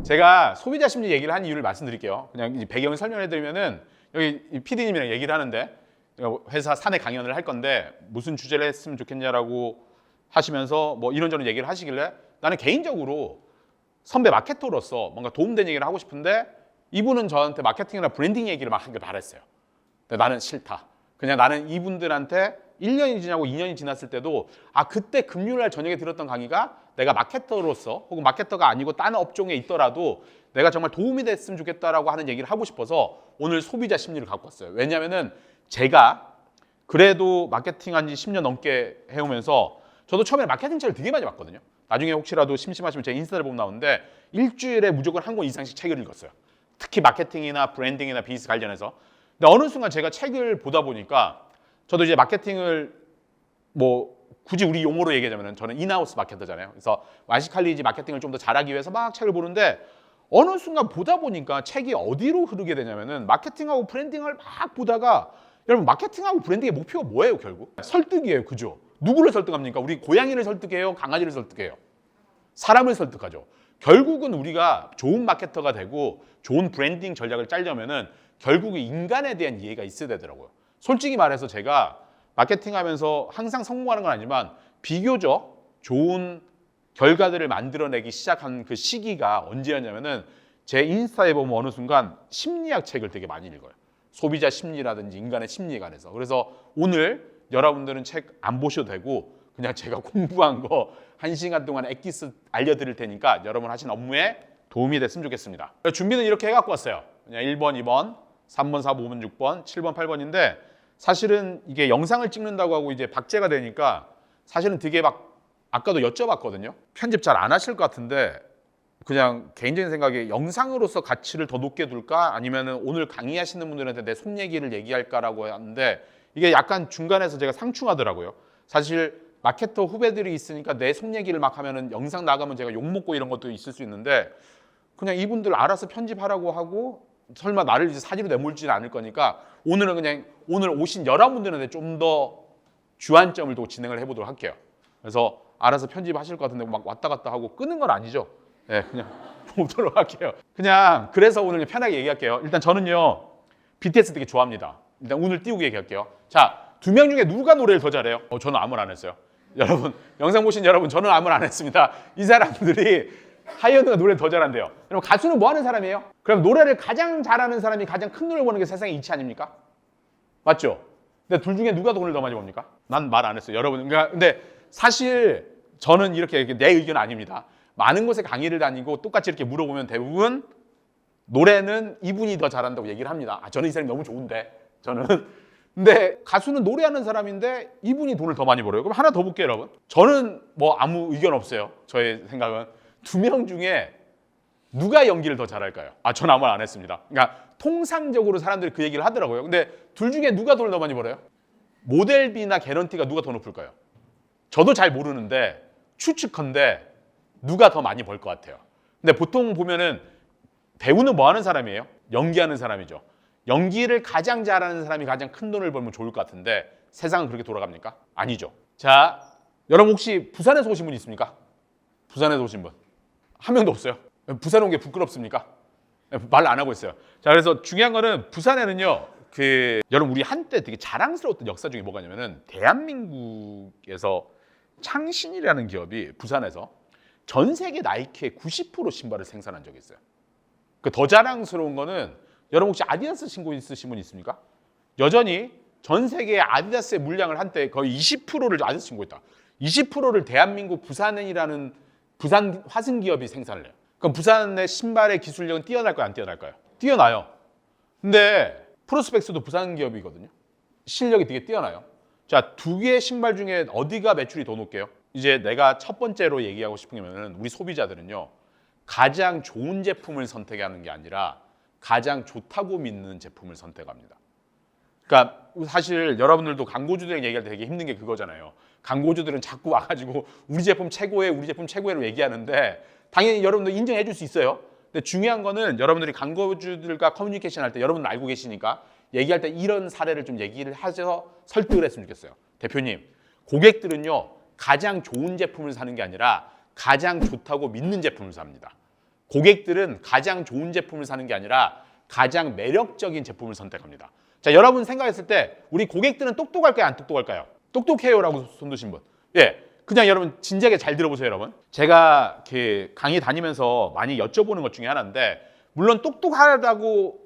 제가 소비자 심리 얘기를 한 이유를 말씀드릴게요. 그냥 이제 배경을 설명해드리면은 여기 PD님이랑 얘기를 하는데 회사 사내 강연을 할 건데 무슨 주제를 했으면 좋겠냐라고 하시면서 뭐 이런저런 얘기를 하시길래 나는 개인적으로 선배 마케터로서 뭔가 도움된 얘기를 하고 싶은데 이분은 저한테 마케팅이나 브랜딩 얘기를 막 하길 바랬어요. 근데 나는 싫다. 그냥 나는 이분들한테 1년이 지나고 2년이 지났을 때도 그때 금요일날 저녁에 들었던 강의가 내가 마케터로서 혹은 마케터가 아니고 다른 업종에 있더라도 내가 정말 도움이 됐으면 좋겠다라고 하는 얘기를 하고 싶어서 오늘 소비자 심리를 갖고 왔어요. 왜냐하면은 제가 그래도 마케팅 한 지 10년 넘게 해오면서 저도 처음에 마케팅 책을 되게 많이 봤거든요. 나중에 혹시라도 심심하시면 제 인스타를 보면 나오는데 일주일에 무조건 한 권 이상씩 책을 읽었어요. 특히 마케팅이나 브랜딩이나 비즈니스 관련해서. 근데 어느 순간 제가 책을 보다 보니까 저도 이제 마케팅을 뭐 굳이 우리 용어로 얘기하자면 저는 인하우스 마케터잖아요. 그래서 와시칼리지 마케팅을 좀 더 잘하기 위해서 막 책을 보는데 어느 순간 보다 보니까 책이 어디로 흐르게 되냐면은 마케팅하고 브랜딩을 막 보다가 여러분 마케팅하고 브랜딩의 목표가 뭐예요 결국? 설득이에요. 그죠? 누구를 설득합니까? 우리 고양이를 설득해요? 강아지를 설득해요? 사람을 설득하죠. 결국은 우리가 좋은 마케터가 되고 좋은 브랜딩 전략을 짜려면은 결국은 인간에 대한 이해가 있어야 되더라고요. 솔직히 말해서 제가 마케팅하면서 항상 성공하는 건 아니지만 비교적 좋은 결과들을 만들어내기 시작한 그 시기가 언제였냐면은 제 인스타에 보면 어느 순간 심리학 책을 되게 많이 읽어요. 소비자 심리라든지 인간의 심리에 관해서. 그래서 오늘 여러분들은 책 안 보셔도 되고 그냥 제가 공부한 거 1시간 동안 엑기스 알려드릴 테니까 여러분 하신 업무에 도움이 됐으면 좋겠습니다. 준비는 이렇게 해갖고 왔어요. 그냥 1번, 2번, 3번, 4번, 5번, 6번, 7번, 8번인데 사실은 이게 영상을 찍는다고 하고 이제 박제가 되니까 사실은 되게 막 아까도 여쭤봤거든요. 편집 잘 안 하실 것 같은데 그냥 개인적인 생각에 영상으로서 가치를 더 높게 둘까? 아니면은 오늘 강의하시는 분들한테 내 속 얘기를 얘기할까라고 하는데 이게 약간 중간에서 제가 상충하더라고요. 사실 마케터 후배들이 있으니까 내 속 얘기를 막 하면은 영상 나가면 제가 욕먹고 이런 것도 있을 수 있는데 그냥 이분들 알아서 편집하라고 하고 설마 나를 이제 사지로 내몰지는 않을 거니까 오늘은 그냥 오늘 오신 여러분들한테 좀 더 주안점을 두고 진행을 해보도록 할게요. 그래서 알아서 편집하실 것 같은데 막 왔다 갔다 하고 끄는 건 아니죠? 네, 그냥 보도록 할게요. 그냥 그래서 오늘 편하게 얘기할게요. 일단 저는요 BTS 되게 좋아합니다. 일단 오늘 띄우고 얘기할게요. 자, 2명 중에 누가 노래를 더 잘해요? 저는 아무 말 안 했어요. 여러분 영상 보신 여러분 저는 아무 말 안 했습니다. 이 사람들이 하이언드가 노래를 더 잘한대요. 여러분 가수는 뭐 하는 사람이에요? 그럼 노래를 가장 잘하는 사람이 가장 큰 노래를 보는 게 세상의 이치 아닙니까? 맞죠? 근데 둘 중에 누가 돈을 더 많이 봅니까? 난 말 안 했어요. 여러분 그러니까 근데 사실 저는 이렇게 내 의견 아닙니다. 많은 곳에 강의를 다니고 똑같이 이렇게 물어보면 대부분 노래는 이분이 더 잘한다고 얘기를 합니다. 저는 이 사람이 너무 좋은데 저는 근데 가수는 노래하는 사람인데 이분이 돈을 더 많이 벌어요. 그럼 하나 더 볼게요, 여러분. 저는 뭐 아무 의견 없어요. 저의 생각은 2명 중에 누가 연기를 더 잘할까요? 저는 아무 말 안 했습니다. 그러니까 통상적으로 사람들이 그 얘기를 하더라고요. 근데 둘 중에 누가 돈을 더 많이 벌어요? 모델비나 개런티가 누가 더 높을까요? 저도 잘 모르는데 추측컨대 누가 더 많이 벌 것 같아요. 근데 보통 보면은 배우는 뭐 하는 사람이에요? 연기하는 사람이죠. 연기를 가장 잘하는 사람이 가장 큰 돈을 벌면 좋을 것 같은데 세상은 그렇게 돌아갑니까? 아니죠. 자, 여러분 혹시 부산에서 오신 분 있습니까? 부산에서 오신 분? 한 명도 없어요. 부산 온 게 부끄럽습니까? 말 안 하고 있어요. 자, 그래서 중요한 거는 부산에는요. 여러분 우리 한때 되게 자랑스러웠던 역사 중에 뭐가 있냐면은 대한민국에서 창신이라는 기업이 부산에서 전 세계 나이키의 90% 신발을 생산한 적이 있어요. 더 자랑스러운 거는 여러분 혹시 아디다스 신고 있으신 분 있습니까? 여전히 전 세계 아디다스의 물량을 한때 거의 20%를 아디다스 신고 있다. 20%를 대한민국 부산이라는 부산 화승 기업이 생산을 해요. 그럼 부산의 신발의 기술력은 뛰어날까요? 안 뛰어날까요? 뛰어나요. 근데 프로스펙스도 부산 기업이거든요. 실력이 되게 뛰어나요. 자, 2개의 신발 중에 어디가 매출이 더 높게요? 이제 내가 첫 번째로 얘기하고 싶은 게 우리 소비자들은요. 가장 좋은 제품을 선택하는 게 아니라 가장 좋다고 믿는 제품을 선택합니다. 그러니까 사실 여러분들도 광고주들이랑 얘기할 때 되게 힘든 게 그거잖아요. 광고주들은 자꾸 와가지고 우리 제품 최고예요, 우리 제품 최고예요 얘기하는데 당연히 여러분들 인정해 줄 수 있어요. 근데 중요한 거는 여러분들이 광고주들과 커뮤니케이션 할 때 여러분들 알고 계시니까 얘기할 때 이런 사례를 좀 얘기를 하셔서 설득을 했으면 좋겠어요. 대표님, 고객들은요 가장 좋은 제품을 사는 게 아니라 가장 좋다고 믿는 제품을 삽니다. 고객들은 가장 좋은 제품을 사는 게 아니라 가장 매력적인 제품을 선택합니다. 자, 여러분 생각했을 때 우리 고객들은 똑똑할까요? 안 똑똑할까요? 똑똑해요라고 손 드신 분. 예. 그냥 여러분 진지하게 잘 들어보세요, 여러분. 제가 이렇게 강의 다니면서 많이 여쭤보는 것 중에 하나인데, 물론 똑똑하고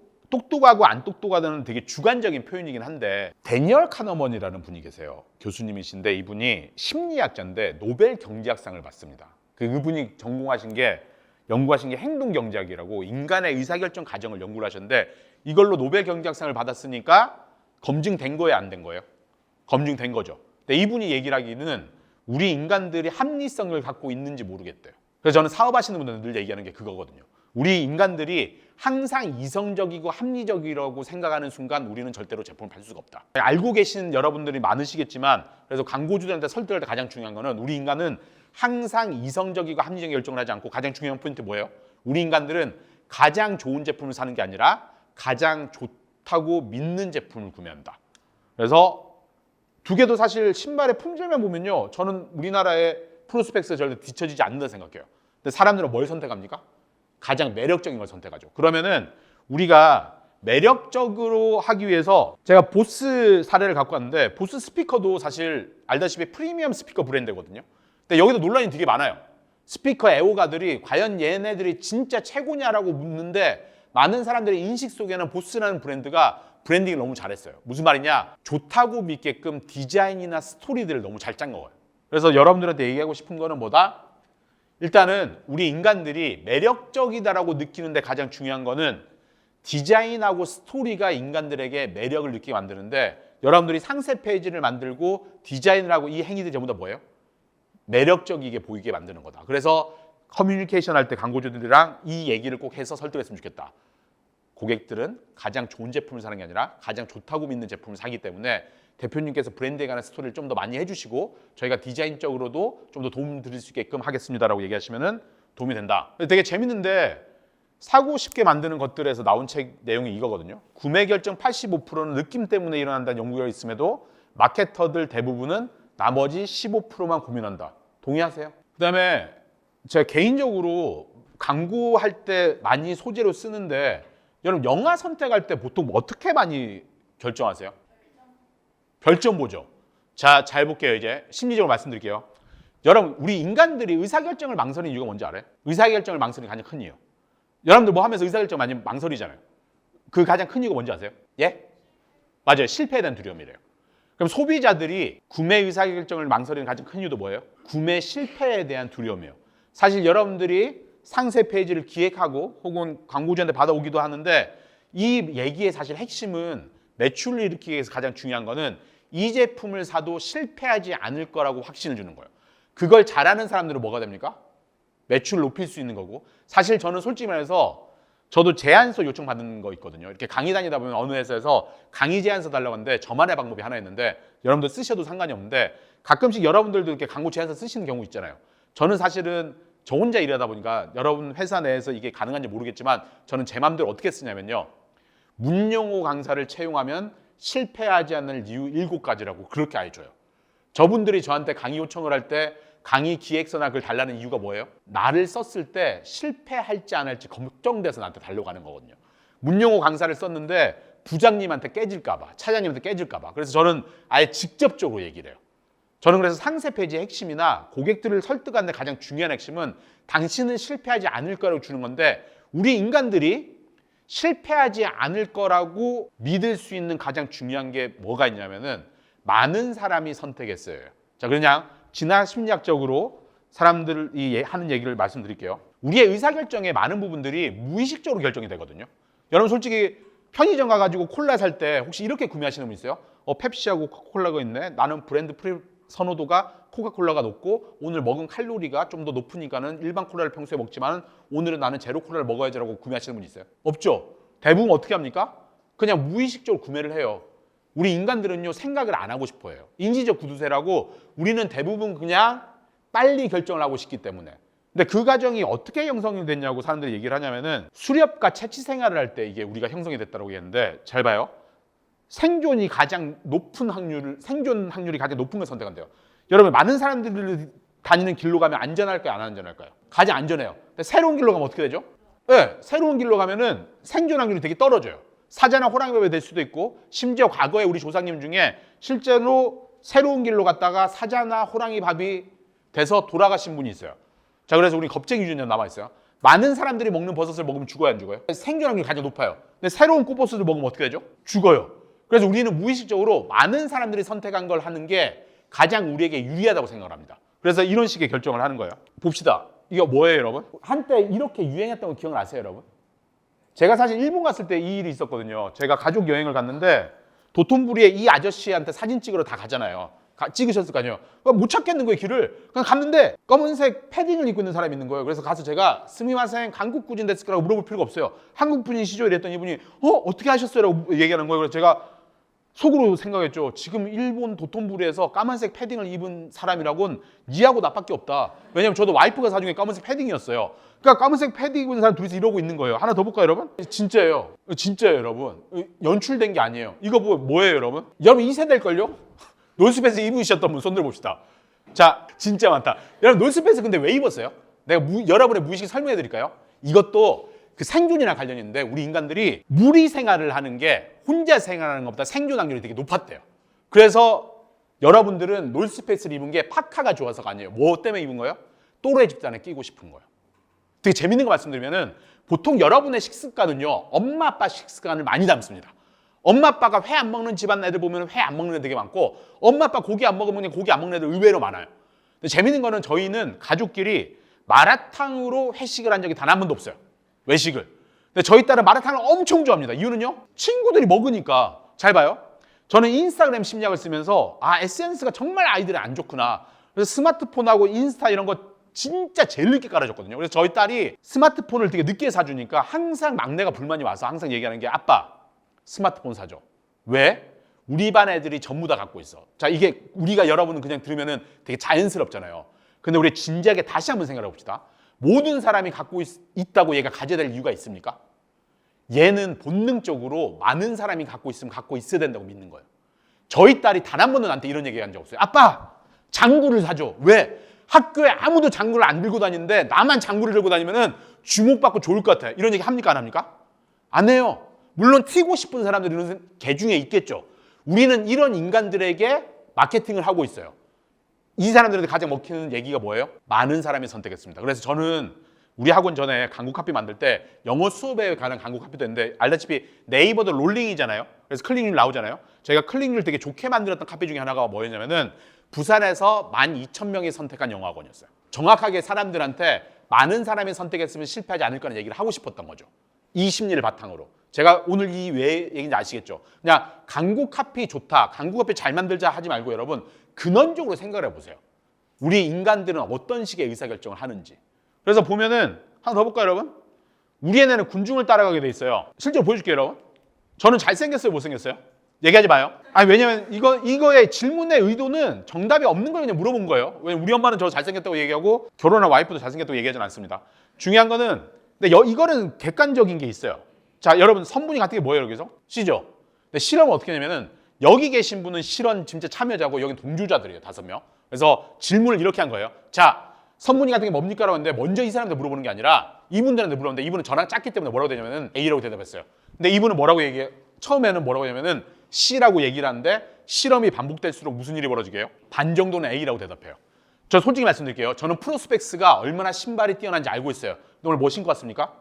안 똑똑하다는 되게 주관적인 표현이긴 한데, 데니얼 카너먼이라는 분이 계세요. 교수님이신데 이분이 심리학자인데 노벨 경제학상을 받습니다. 그분이 연구하신 게 행동 경제학이라고 인간의 의사결정 과정을 연구를 하셨는데, 이걸로 노벨 경제학상을 받았으니까 검증된 거예요, 안 된 거예요? 검증된 거죠. 근데 이분이 얘기를 하기는 우리 인간들이 합리성을 갖고 있는지 모르겠대요. 그래서 저는 사업하시는 분들은 늘 얘기하는 게 그거거든요. 우리 인간들이 항상 이성적이고 합리적이라고 생각하는 순간 우리는 절대로 제품을 팔 수가 없다. 알고 계신 여러분들이 많으시겠지만, 그래서 광고주들한테 설득할 때 가장 중요한 거는 우리 인간은 항상 이성적이고 합리적인 결정을 하지 않고, 가장 중요한 포인트 뭐예요? 우리 인간들은 가장 좋은 제품을 사는 게 아니라 가장 좋다고 믿는 제품을 구매한다. 그래서 두 개도 사실 신발의 품질만 보면요, 저는 우리나라의 프로스펙스에 절대 뒤처지지 않는다 생각해요. 근데 사람들은 뭘 선택합니까? 가장 매력적인 걸 선택하죠. 그러면은 우리가 매력적으로 하기 위해서, 제가 보스 사례를 갖고 왔는데, 보스 스피커도 사실 알다시피 프리미엄 스피커 브랜드거든요. 근데 여기도 논란이 되게 많아요. 스피커 애호가들이 과연 얘네들이 진짜 최고냐라고 묻는데, 많은 사람들의 인식 속에는 보스라는 브랜드가 브랜딩을 너무 잘했어요. 무슨 말이냐? 좋다고 믿게끔 디자인이나 스토리들을 너무 잘 짠 거예요. 그래서 여러분들한테 얘기하고 싶은 거는 뭐다? 일단은 우리 인간들이 매력적이다라고 느끼는데 가장 중요한 거는 디자인하고 스토리가 인간들에게 매력을 느끼게 만드는데, 여러분들이 상세 페이지를 만들고 디자인을 하고 이 행위들이 전부 다 뭐예요? 매력적이게 보이게 만드는 거다. 그래서 커뮤니케이션 할 때 광고주들이랑 이 얘기를 꼭 해서 설득했으면 좋겠다. 고객들은 가장 좋은 제품을 사는 게 아니라 가장 좋다고 믿는 제품을 사기 때문에 대표님께서 브랜드에 관한 스토리를 좀 더 많이 해주시고 저희가 디자인적으로도 좀 더 도움 드릴 수 있게끔 하겠습니다라고 얘기하시면 도움이 된다. 되게 재밌는데, 사고 쉽게 만드는 것들에서 나온 책 내용이 이거거든요. 구매 결정 85%는 느낌 때문에 일어난다는 연구가 있음에도 마케터들 대부분은 나머지 15%만 고민한다. 동의하세요? 그다음에 제가 개인적으로 광고할 때 많이 소재로 쓰는데, 여러분 영화 선택할 때 보통 어떻게 많이 결정하세요? 별점 보죠. 자, 잘 볼게요. 이제 심리적으로 말씀드릴게요. 여러분, 우리 인간들이 의사결정을 망설이는 이유가 뭔지 알아요? 의사결정을 망설이는 가장 큰 이유. 여러분들 뭐 하면서 의사결정 많이 망설이잖아요. 그 가장 큰 이유가 뭔지 아세요? 예? 맞아요. 실패에 대한 두려움이래요. 그럼 소비자들이 구매 의사결정을 망설이는 가장 큰 이유도 뭐예요? 구매 실패에 대한 두려움이에요. 사실 여러분들이 상세 페이지를 기획하고 혹은 광고주한테 받아오기도 하는데, 이 얘기의 사실 핵심은 매출을 일으키기 위해서 가장 중요한 거는 이 제품을 사도 실패하지 않을 거라고 확신을 주는 거예요. 그걸 잘하는 사람들은 뭐가 됩니까? 매출을 높일 수 있는 거고. 사실 저는 솔직히 말해서 저도 제안서 요청 받는 거 있거든요. 이렇게 강의 다니다 보면 어느 회사에서 강의 제안서 달라고 하는데 저만의 방법이 하나 있는데, 여러분들 쓰셔도 상관이 없는데 가끔씩 여러분들도 이렇게 광고 제안서 쓰시는 경우 있잖아요. 저는 사실은 저 혼자 일하다 보니까 여러분 회사 내에서 이게 가능한지 모르겠지만, 저는 제 맘대로 어떻게 쓰냐면요, 문용호 강사를 채용하면 실패하지 않을 이유 7가지라고 그렇게 알려줘요. 저분들이 저한테 강의 요청을 할 때 강의 기획서나 그걸 달라는 이유가 뭐예요? 나를 썼을 때 실패할지 안 할지 걱정돼서 나한테 달려고 하는 거거든요. 문용호 강사를 썼는데 부장님한테 깨질까 봐, 차장님한테 깨질까 봐. 그래서 저는 아예 직접적으로 얘기를 해요. 저는 그래서 상세 페이지의 핵심이나 고객들을 설득하는 데 가장 중요한 핵심은 당신은 실패하지 않을 거라고 주는 건데, 우리 인간들이 실패하지 않을 거라고 믿을 수 있는 가장 중요한 게 뭐가 있냐면은 많은 사람이 선택했어요. 자, 그냥 진화 심리학적으로 사람들이 하는 얘기를 말씀드릴게요. 우리의 의사결정의 많은 부분들이 무의식적으로 결정이 되거든요. 여러분 솔직히 편의점 가가지고 콜라 살 때 혹시 이렇게 구매하시는 분 있어요? 펩시하고 코카콜라가 있네. 나는 브랜드 선호도가 코카콜라가 높고 오늘 먹은 칼로리가 좀 더 높으니까는 일반 콜라를 평소에 먹지만 오늘은 나는 제로 콜라를 먹어야지라고 구매하시는 분 있어요? 없죠. 대부분 어떻게 합니까? 그냥 무의식적으로 구매를 해요. 우리 인간들은요, 생각을 안 하고 싶어 해요. 인지적 구두쇠라고, 우리는 대부분 그냥 빨리 결정을 하고 싶기 때문에. 근데 그 과정이 어떻게 형성이 됐냐고 사람들이 얘기를 하냐면은, 수렵과 채취 생활을 할 때 이게 우리가 형성이 됐다고 얘기했는데, 잘 봐요. 생존 확률이 가장 높은 걸 선택한대요. 여러분, 많은 사람들이 다니는 길로 가면 안전할까요, 안 안전할까요? 가장 안전해요. 근데 새로운 길로 가면 어떻게 되죠? 네, 새로운 길로 가면은 생존 확률이 되게 떨어져요. 사자나 호랑이밥이 될 수도 있고, 심지어 과거에 우리 조상님 중에 실제로 새로운 길로 갔다가 사자나 호랑이밥이 돼서 돌아가신 분이 있어요. 자, 그래서 우리 겁쟁이 유전자 남아 있어요. 많은 사람들이 먹는 버섯을 먹으면 죽어요, 안 죽어요? 생존 확률이 가장 높아요. 근데 새로운 꽃버섯을 먹으면 어떻게 되죠? 죽어요. 그래서 우리는 무의식적으로 많은 사람들이 선택한 걸 하는 게 가장 우리에게 유리하다고 생각을 합니다. 그래서 이런 식의 결정을 하는 거예요. 봅시다. 이거 뭐예요, 여러분? 한때 이렇게 유행했던 거 기억나세요, 여러분? 제가 사실 일본 갔을 때 이 일이 있었거든요. 제가 가족 여행을 갔는데 도톤부리에 이 아저씨한테 사진 찍으러 다 가잖아요. 찍으셨을 거 아니에요. 못 찾겠는 거예요, 길을. 그냥 갔는데 검은색 패딩을 입고 있는 사람이 있는 거예요. 그래서 가서 제가 스미마셍 한국군인 데스크라고 물어볼 필요가 없어요. 한국분이시죠? 이랬더니 이분이 어떻게 하셨어요? 라고 얘기하는 거예요. 그래서 제가 속으로 생각했죠. 지금 일본 도톤부리에서 까만색 패딩을 입은 사람이라고는 니하고 나밖에 없다. 왜냐면 저도 와이프가 사준 게 까만색 패딩이었어요. 그러니까 까만색 패딩 입은 사람 둘이서 이러고 있는 거예요. 하나 더 볼까요, 여러분? 진짜예요. 진짜예요, 여러분. 연출된 게 아니에요. 이거 뭐예요, 여러분? 여러분 2세대일걸요? 놀스페이스 입으셨던 분 손 들어봅시다. 자, 진짜 많다. 여러분 놀스페이스 근데 왜 입었어요? 내가 여러분의 무의식 설명해 드릴까요? 이것도 그 생존이랑 관련이 있는데 우리 인간들이 무리 생활을 하는 게 혼자 생활하는 것보다 생존 확률이 되게 높았대요. 그래서 여러분들은 놀스페이스를 입은 게 파카가 좋아서가 아니에요. 뭐 때문에 입은 거예요? 또래 집단에 끼고 싶은 거예요. 되게 재밌는 거 말씀드리면은 보통 여러분의 식습관은요, 엄마 아빠 식습관을 많이 닮습니다. 엄마 아빠가 회 안 먹는 집안 애들 보면 회 안 먹는 애들 되게 많고, 엄마 아빠 고기 안 먹으면 고기 안 먹는 애들 의외로 많아요. 근데 재밌는 거는 저희는 가족끼리 마라탕으로 회식을 한 적이 단 한 번도 없어요. 외식을. 근데 저희 딸은 마라탕을 엄청 좋아합니다. 이유는요, 친구들이 먹으니까. 잘 봐요. 저는 인스타그램 심리학을 쓰면서 SNS가 정말 아이들이 안 좋구나. 그래서 스마트폰하고 인스타 이런 거 진짜 제일 늦게 깔아줬거든요. 그래서 저희 딸이 스마트폰을 되게 늦게 사주니까 항상 막내가 불만이 와서 항상 얘기하는 게, 아빠 스마트폰 사줘. 왜? 우리 반 애들이 전부 다 갖고 있어. 자, 이게 우리가 여러분은 그냥 들으면은 되게 자연스럽잖아요. 근데 우리 진지하게 다시 한번 생각해 봅시다. 모든 사람이 갖고 있다고 얘가 가져야 될 이유가 있습니까? 얘는 본능적으로 많은 사람이 갖고 있으면 갖고 있어야 된다고 믿는 거예요. 저희 딸이 단 한 번도 나한테 이런 얘기 한 적 없어요. 아빠, 장구를 사줘. 왜? 학교에 아무도 장구를 안 들고 다니는데 나만 장구를 들고 다니면은 주목받고 좋을 것 같아. 이런 얘기 합니까, 안 합니까? 안 해요. 물론 튀고 싶은 사람들이 이런 개 중에 있겠죠. 우리는 이런 인간들에게 마케팅을 하고 있어요. 이 사람들한테 가장 먹히는 얘기가 뭐예요? 많은 사람이 선택했습니다. 그래서 저는 우리 학원 전에 강구 카피 만들 때 영어 수업에 관한 강구 카피도 했는데, 알다시피 네이버도 롤링이잖아요. 그래서 클릭률 나오잖아요. 제가 클릭률 되게 좋게 만들었던 카피 중에 하나가 뭐였냐면은 부산에서 12,000명이 선택한 영어학원이었어요. 정확하게 사람들한테 많은 사람이 선택했으면 실패하지 않을 거라는 얘기를 하고 싶었던 거죠. 이 심리를 바탕으로. 제가 오늘 이 왜 얘기인지 아시겠죠? 그냥 강구 카피 좋다, 강구 카피 잘 만들자 하지 말고 여러분 근원적으로 생각을 해보세요. 우리 인간들은 어떤 식의 의사결정을 하는지. 그래서 보면은 하나 더 볼까요, 여러분? 우리 애는 군중을 따라가게 돼 있어요. 실제로 보여줄게요, 여러분. 저는 잘생겼어요, 못생겼어요? 얘기하지 마요. 아니, 왜냐면 이거의 질문의 의도는 정답이 없는 걸 그냥 물어본 거예요. 왜냐면 우리 엄마는 저 잘생겼다고 얘기하고 결혼한 와이프도 잘생겼다고 얘기하진 않습니다. 중요한 거는, 근데 이거는 객관적인 게 있어요. 자, 여러분 선분이 같은 게 뭐예요, 여기서? C죠. 근데 실험은 어떻게 하냐면은 여기 계신 분은 실험 진짜 참여자고 여긴 동조자들이에요, 5명. 그래서 질문을 이렇게 한 거예요. 자, 선분이 같은 게 뭡니까? 라고 했는데 먼저 이 사람한테 물어보는 게 아니라 이분들한테 물어봤는데, 이분은 저랑 짰기 때문에 뭐라고 되냐면은 A라고 대답했어요. 근데 이분은 뭐라고 처음에는 뭐라고 하냐면은 C라고 얘기를 하는데, 실험이 반복될수록 무슨 일이 벌어지게요? 반 정도는 A라고 대답해요. 저 솔직히 말씀드릴게요. 저는 프로스펙스가 얼마나 신발이 뛰어난지 알고 있어요. 근데 오늘 뭐 신고 왔습니까?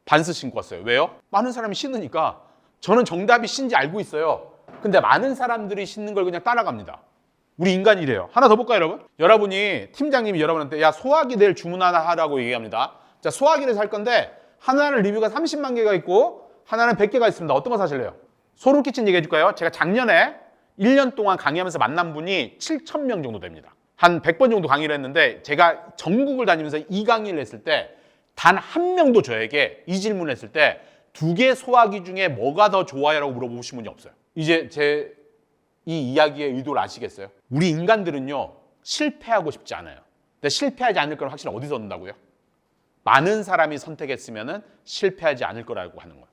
반스 신고 왔어요. 왜요? 많은 사람이 신으니까. 저는 정답이 신지 알고 있어요. 근데 많은 사람들이 신는 걸 그냥 따라갑니다. 우리 인간이 이래요. 하나 더 볼까요, 여러분? 여러분이, 팀장님이 여러분한테 야, 소화기 낼 주문 하나 하라고 얘기합니다. 자, 소화기를 살 건데 하나는 리뷰가 30만 개가 있고 하나는 100개가 있습니다. 어떤 거 사실래요? 소름 끼친 얘기 해줄까요? 제가 작년에 1년 동안 강의하면서 만난 분이 7,000명 정도 됩니다. 한 100번 정도 강의를 했는데, 제가 전국을 다니면서 이 강의를 했을 때 단 한 명도 저에게 이 질문을 했을 때 2개 소화기 중에 뭐가 더 좋아요? 라고 물어보신 분이 없어요. 이제 제 이 이야기의 의도를 아시겠어요? 우리 인간들은요, 실패하고 싶지 않아요. 근데 실패하지 않을 걸 확실히 어디서 얻는다고요? 많은 사람이 선택했으면 실패하지 않을 거라고 하는 거예요.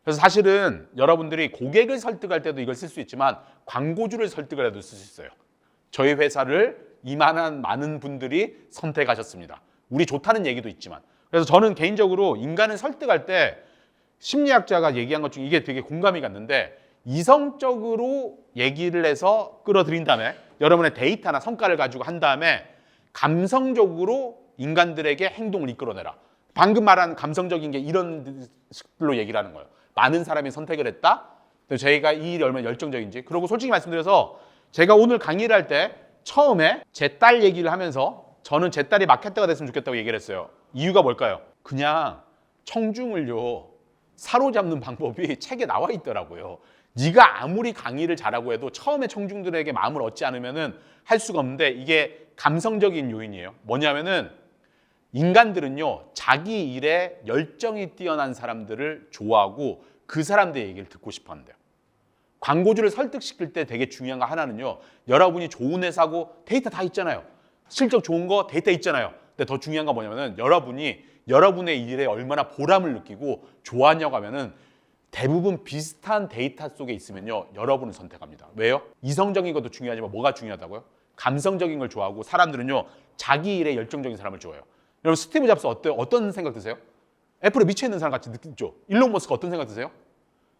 그래서 사실은 여러분들이 고객을 설득할 때도 이걸 쓸 수 있지만 광고주를 설득을 해도 쓸 수 있어요. 저희 회사를 이만한 많은 분들이 선택하셨습니다. 우리 좋다는 얘기도 있지만. 그래서 저는 개인적으로 인간을 설득할 때 심리학자가 얘기한 것 중에 이게 되게 공감이 갔는데 이성적으로 얘기를 해서 끌어들인 다음에 여러분의 데이터나 성과를 가지고 한 다음에 감성적으로 인간들에게 행동을 이끌어내라. 방금 말한 감성적인 게 이런 식으로 얘기를 하는 거예요. 많은 사람이 선택을 했다. 저희가 이 일이 얼마나 열정적인지. 그리고 솔직히 말씀드려서 제가 오늘 강의를 할 때 처음에 제 딸 얘기를 하면서 저는 제 딸이 마케터가 됐으면 좋겠다고 얘기를 했어요. 이유가 뭘까요? 그냥 청중을요 사로잡는 방법이 책에 나와 있더라고요. 네가 아무리 강의를 잘하고 해도 처음에 청중들에게 마음을 얻지 않으면은 할 수가 없는데 이게 감성적인 요인이에요. 뭐냐면은 인간들은요 자기 일에 열정이 뛰어난 사람들을 좋아하고 그 사람들의 얘기를 듣고 싶어 한대요. 광고주를 설득시킬 때 되게 중요한 거 하나는요 여러분이 좋은 회사고 데이터 다 있잖아요. 실적 좋은 거 데이터 있잖아요. 근데 더 중요한 건 뭐냐면은 여러분이 여러분의 일에 얼마나 보람을 느끼고 좋아하냐고 하면은 대부분 비슷한 데이터 속에 있으면요 여러분은 선택합니다. 왜요? 이성적인 것도 중요하지만 뭐가 중요하다고요? 감성적인 걸 좋아하고 사람들은요 자기 일에 열정적인 사람을 좋아해요. 여러분 스티브 잡스 어떤 생각 드세요? 애플에 미쳐있는 사람 같이 느끼죠? 일론 머스크 어떤 생각 드세요?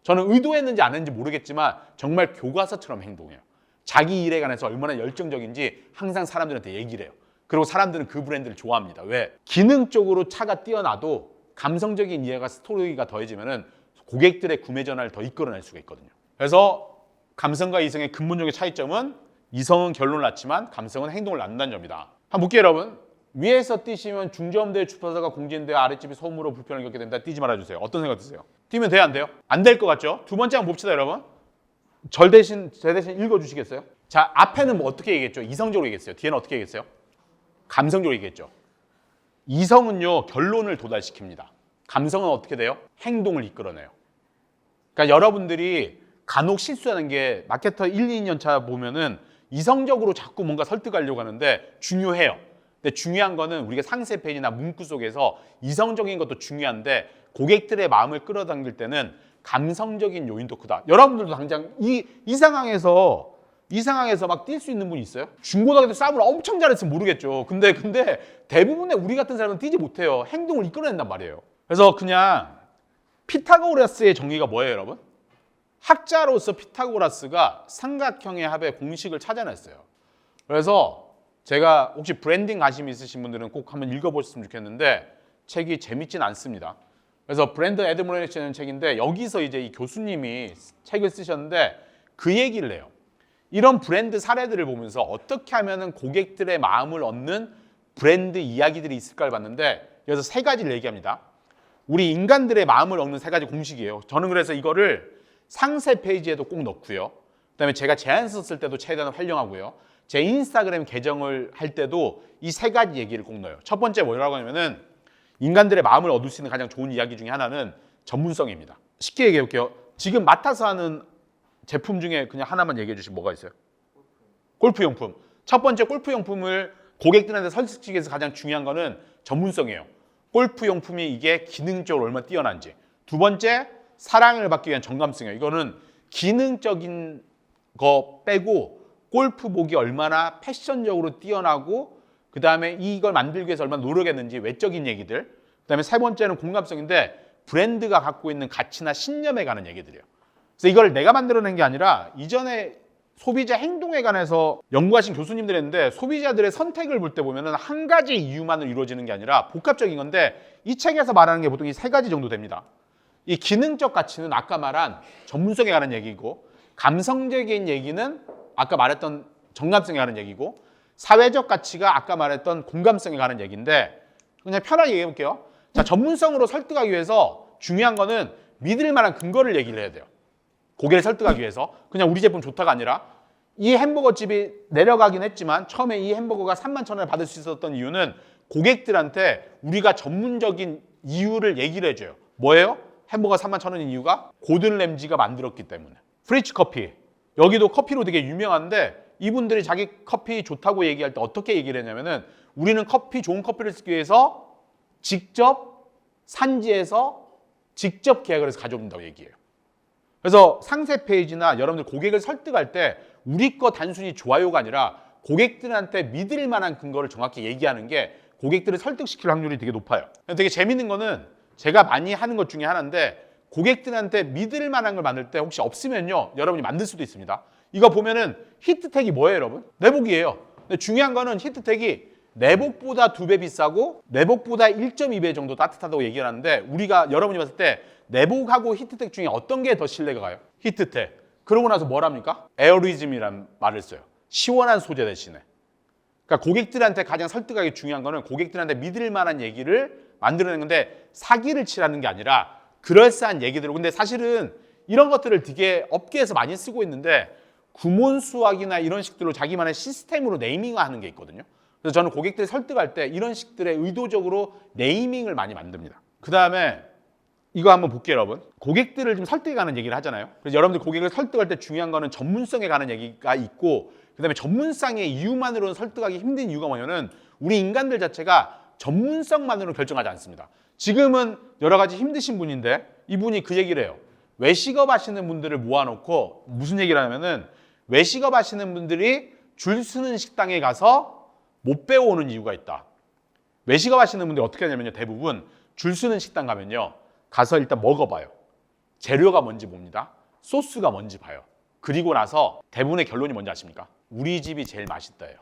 저는 의도했는지 안 했는지 모르겠지만 정말 교과서처럼 행동해요. 자기 일에 관해서 얼마나 열정적인지 항상 사람들한테 얘기를 해요. 그리고 사람들은 그 브랜드를 좋아합니다. 왜? 기능적으로 차가 뛰어나도 감성적인 이해가 스토리가 더해지면은 고객들의 구매 전화를 더 이끌어낼 수가 있거든요. 그래서 감성과 이성의 근본적인 차이점은 이성은 결론을 낳지만 감성은 행동을 낳는다는 점이다. 한번 볼게요 여러분. 위에서 뛰시면 중저음대 주파수가 공진되어 아랫집이 소음으로 불편을 겪게 된다. 뛰지 말아주세요. 어떤 생각 드세요? 뛰면 돼요 안 돼요? 안 될 것 같죠? 두 번째 한번 봅시다 여러분. 제 대신 읽어주시겠어요? 자 앞에는 뭐 어떻게 얘기했죠? 이성적으로 얘기했어요. 뒤에는 어떻게 얘기했어요? 감성적으로 얘기했죠. 이성은요 결론을 도달시킵니다. 감성은 어떻게 돼요? 행동을 이끌어내요. 그러니까 여러분들이 간혹 실수하는 게 마케터 1, 2년 차 보면은 이성적으로 자꾸 뭔가 설득하려고 하는데 중요해요. 근데 중요한 거는 우리가 상세 페이지나 문구 속에서 이성적인 것도 중요한데 고객들의 마음을 끌어당길 때는 감성적인 요인도 크다. 여러분들도 당장 이 상황에서 막 뛸 수 있는 분이 있어요? 중고등학교 때 싸움을 엄청 잘했으면 모르겠죠. 근데 대부분의 우리 같은 사람은 뛰지 못해요. 행동을 이끌어낸단 말이에요. 그래서 그냥 피타고라스의 정의가 뭐예요, 여러분? 학자로서 피타고라스가 삼각형의 합의 공식을 찾아냈어요. 그래서 제가 혹시 브랜딩 관심 있으신 분들은 꼭 한번 읽어보셨으면 좋겠는데 책이 재밌진 않습니다. 그래서 브랜드 애드모레이션이라는 책인데 여기서 이제 이 교수님이 책을 쓰셨는데 그 얘기를 해요. 이런 브랜드 사례들을 보면서 어떻게 하면은 고객들의 마음을 얻는 브랜드 이야기들이 있을까를 봤는데 여기서 세 가지를 얘기합니다. 우리 인간들의 마음을 얻는 세 가지 공식이에요. 저는 그래서 이거를 상세 페이지에도 꼭 넣고요. 그다음에 제가 제안 썼을 때도 최대한 활용하고요. 제 인스타그램 계정을 할 때도 이 세 가지 얘기를 꼭 넣어요. 첫 번째 뭐라고 하냐면은 인간들의 마음을 얻을 수 있는 가장 좋은 이야기 중에 하나는 전문성입니다. 쉽게 얘기해 볼게요. 지금 맡아서 하는 제품 중에 그냥 하나만 얘기해 주시면 뭐가 있어요? 골프용품. 첫 번째 골프용품을 고객들한테 설득하기 위해서 가장 중요한 거는 전문성이에요. 골프용품이 이게 기능적으로 얼마나 뛰어난지. 두 번째, 사랑을 받기 위한 정감성이에요. 이거는 기능적인 거 빼고 골프복이 얼마나 패션적으로 뛰어나고 그 다음에 이걸 만들기 위해서 얼마나 노력했는지 외적인 얘기들. 그 다음에 세 번째는 공감성인데 브랜드가 갖고 있는 가치나 신념에 관한 얘기들이에요. 그래서 이걸 내가 만들어낸 게 아니라 이전에 소비자 행동에 관해서 연구하신 교수님들이 했는데 소비자들의 선택을 볼 때 보면은 한 가지 이유만으로 이루어지는 게 아니라 복합적인 건데 이 책에서 말하는 게 보통 이 세 가지 정도 됩니다. 이 기능적 가치는 아까 말한 전문성에 관한 얘기고 감성적인 얘기는 아까 말했던 정감성에 관한 얘기고 사회적 가치가 아까 말했던 공감성에 관한 얘기인데 그냥 편하게 얘기해 볼게요. 자, 전문성으로 설득하기 위해서 중요한 거는 믿을 만한 근거를 얘기를 해야 돼요. 고객을 설득하기 위해서 그냥 우리 제품 좋다가 아니라 이 햄버거 집이 내려가긴 했지만 처음에 이 햄버거가 31,000원을 받을 수 있었던 이유는 고객들한테 우리가 전문적인 이유를 얘기를 해줘요. 뭐예요? 햄버거 31,000원인 이유가 고든 램지가 만들었기 때문에. 프리츠 커피. 여기도 커피로 되게 유명한데 이분들이 자기 커피 좋다고 얘기할 때 어떻게 얘기를 했냐면은 우리는 좋은 커피를 쓰기 위해서 직접 산지에서 직접 계약을 해서 가져온다고 얘기해요. 그래서 상세 페이지나 여러분들 고객을 설득할 때 우리 거 단순히 좋아요가 아니라 고객들한테 믿을 만한 근거를 정확히 얘기하는 게 고객들을 설득시킬 확률이 되게 높아요. 되게 재밌는 거는 제가 많이 하는 것 중에 하나인데 고객들한테 믿을 만한 걸 만들 때 혹시 없으면요 여러분이 만들 수도 있습니다. 이거 보면은 히트텍이 뭐예요 여러분? 내복이에요. 근데 중요한 거는 히트텍이 내복보다 2배 비싸고 내복보다 1.2배 정도 따뜻하다고 얘기를 하는데 우리가 여러분이 봤을 때 내복하고 히트텍 중에 어떤 게 더 신뢰가 가요? 히트텍. 그러고 나서 뭐랍니까? 에어리즘이라는 말을 써요. 시원한 소재 대신에. 그러니까 고객들한테 가장 설득하기 중요한 거는 고객들한테 믿을 만한 얘기를 만들어내는 건데 사기를 치라는 게 아니라 그럴싸한 얘기들. 근데 사실은 이런 것들을 되게 업계에서 많이 쓰고 있는데 구몬수학이나 이런 식들로 자기만의 시스템으로 네이밍하는 게 있거든요. 그래서 저는 고객들 설득할 때 이런 식들의 의도적으로 네이밍을 많이 만듭니다. 그 다음에 이거 한번 볼게요 여러분. 고객들을 좀 설득에 관한 얘기를 하잖아요. 그래서 여러분들 고객을 설득할 때 중요한 거는 전문성에 관한 얘기가 있고 그 다음에 전문성의 이유만으로는 설득하기 힘든 이유가 뭐냐면 우리 인간들 자체가 전문성만으로 결정하지 않습니다. 지금은 여러 가지 힘드신 분인데 이분이 그 얘기를 해요. 외식업 하시는 분들을 모아놓고 무슨 얘기를 하냐면은 외식업 하시는 분들이 줄 서는 식당에 가서 못 배워오는 이유가 있다. 외식업 하시는 분들이 어떻게 하냐면요. 대부분 줄 서는 식당 가면요. 가서 일단 먹어봐요. 재료가 뭔지 봅니다. 소스가 뭔지 봐요. 그리고 나서 대부분의 결론이 뭔지 아십니까? 우리 집이 제일 맛있다예요.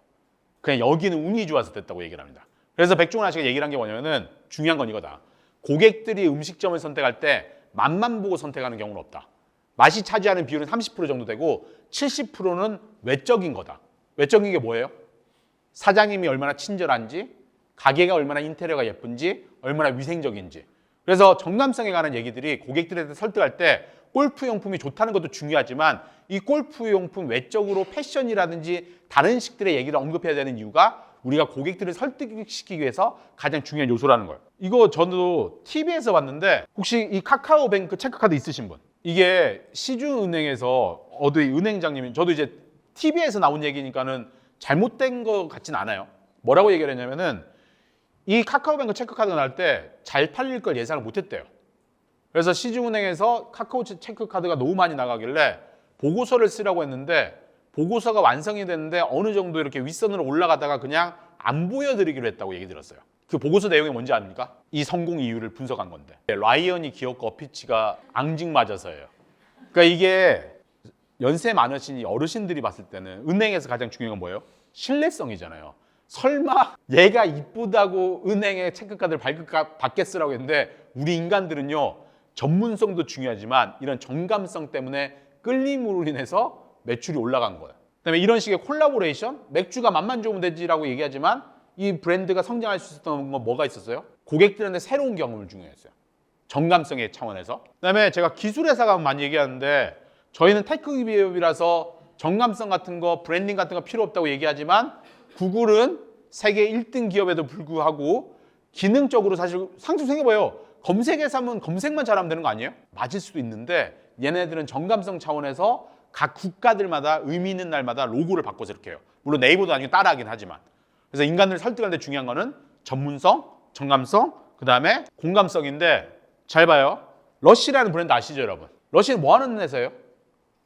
그냥 여기는 운이 좋아서 됐다고 얘기를 합니다. 그래서 백종원 아저씨가 얘기를 한 게 뭐냐면은 중요한 건 이거다. 고객들이 음식점을 선택할 때 맛만 보고 선택하는 경우는 없다. 맛이 차지하는 비율은 30% 정도 되고 70%는 외적인 거다. 외적인 게 뭐예요? 사장님이 얼마나 친절한지, 가게가 얼마나 인테리어가 예쁜지, 얼마나 위생적인지. 그래서 정감성에 관한 얘기들이 고객들한테 설득할 때 골프용품이 좋다는 것도 중요하지만 이 골프용품 외적으로 패션이라든지 다른 식들의 얘기를 언급해야 되는 이유가 우리가 고객들을 설득시키기 위해서 가장 중요한 요소라는 거예요. 이거 저도 TV에서 봤는데 혹시 이 카카오뱅크 체크카드 있으신 분? 이게 시중은행에서 어디 은행장님이 저도 이제 TV에서 나온 얘기니까는 잘못된 것 같진 않아요. 뭐라고 얘기를 했냐면은 이 카카오뱅크 체크카드가 나올 때 잘 팔릴 걸 예상을 못했대요. 그래서 시중은행에서 카카오 체크카드가 너무 많이 나가길래 보고서를 쓰라고 했는데 보고서가 완성이 됐는데 어느 정도 이렇게 윗선으로 올라가다가 그냥 안 보여드리기로 했다고 얘기 들었어요. 그 보고서 내용이 뭔지 아닙니까? 이 성공 이유를 분석한 건데 라이언이 귀엽고 어피치가 앙증맞아서예요. 그러니까 이게 연세 많으신 이 어르신들이 봤을 때는 은행에서 가장 중요한 건 뭐예요? 신뢰성이잖아요. 설마 얘가 이쁘다고 은행에 체크카드를 받겠으라고 했는데 우리 인간들은요 전문성도 중요하지만 이런 정감성 때문에 끌림으로 인해서 매출이 올라간 거예요. 그다음에 이런 식의 콜라보레이션, 맥주가 맛만 좋으면 되지라고 얘기하지만 이 브랜드가 성장할 수 있었던 건 뭐가 있었어요? 고객들한테 새로운 경험을 중요했어요. 정감성의 차원에서. 그다음에 제가 기술회사가 많이 얘기하는데 저희는 테크 기업이라서 정감성 같은 거, 브랜딩 같은 거 필요 없다고 얘기하지만 구글은 세계 1등 기업에도 불구하고 기능적으로 사실 상식 생각해봐요. 검색에서 하면 검색만 잘하면 되는 거 아니에요? 맞을 수도 있는데 얘네들은 정감성 차원에서 각 국가들마다 의미 있는 날마다 로고를 바꿔서 이렇게 해요. 물론 네이버도 아니고 따라하긴 하지만. 그래서 인간을 설득하는 데 중요한 거는 전문성, 정감성, 그 다음에 공감성인데 잘 봐요. 러쉬라는 브랜드 아시죠 여러분? 러쉬는 뭐 하는 회사예요?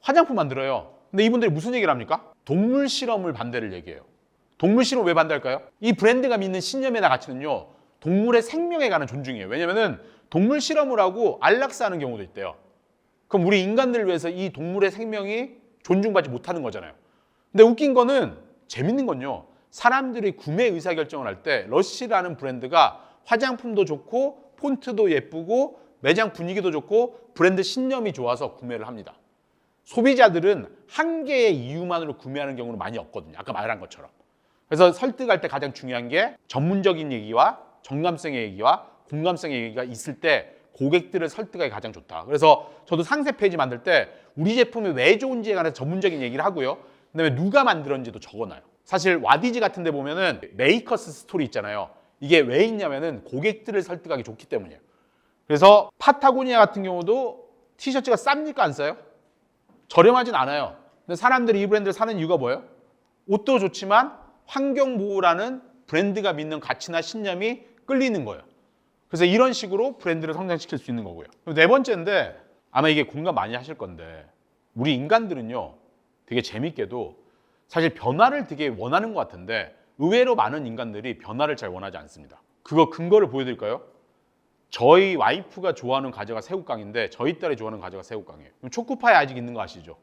화장품 만들어요. 근데 이분들이 무슨 얘기를 합니까? 동물 실험을 반대를 얘기해요. 동물 실험 왜 반대할까요? 이 브랜드가 믿는 신념이나 가치는요. 동물의 생명에 관한 존중이에요. 왜냐면은 동물 실험을 하고 안락사하는 경우도 있대요. 그럼 우리 인간들을 위해서 이 동물의 생명이 존중받지 못하는 거잖아요. 근데 웃긴 거는 재밌는 건요. 사람들이 구매 의사결정을 할 때 러쉬라는 브랜드가 화장품도 좋고 폰트도 예쁘고 매장 분위기도 좋고 브랜드 신념이 좋아서 구매를 합니다. 소비자들은 한 개의 이유만으로 구매하는 경우는 많이 없거든요. 아까 말한 것처럼. 그래서 설득할 때 가장 중요한 게 전문적인 얘기와 정감성의 얘기와 공감성의 얘기가 있을 때 고객들을 설득하기 가장 좋다. 그래서 저도 상세 페이지 만들 때 우리 제품이 왜 좋은지에 관해서 전문적인 얘기를 하고요. 그다음에 누가 만들었는지도 적어놔요. 사실 와디즈 같은 데 보면은 메이커스 스토리 있잖아요. 이게 왜 있냐면은 고객들을 설득하기 좋기 때문이에요. 그래서 파타고니아 같은 경우도 티셔츠가 쌉니까 안 싸요? 저렴하진 않아요. 근데 사람들이 이 브랜드를 사는 이유가 뭐예요? 옷도 좋지만 환경보호라는 브랜드가 믿는 가치나 신념이 끌리는 거예요. 그래서 이런 식으로 브랜드를 성장시킬 수 있는 거고요. 네 번째인데 아마 이게 공감 많이 하실 건데 우리 인간들은요 되게 재밌게도 사실 변화를 되게 원하는 것 같은데 의외로 많은 인간들이 변화를 잘 원하지 않습니다. 그거 근거를 보여드릴까요? 저희 와이프가 좋아하는 과자가 새우깡인데 저희 딸이 좋아하는 과자가 새우깡이에요. 초코파이 아직 있는 거 아시죠?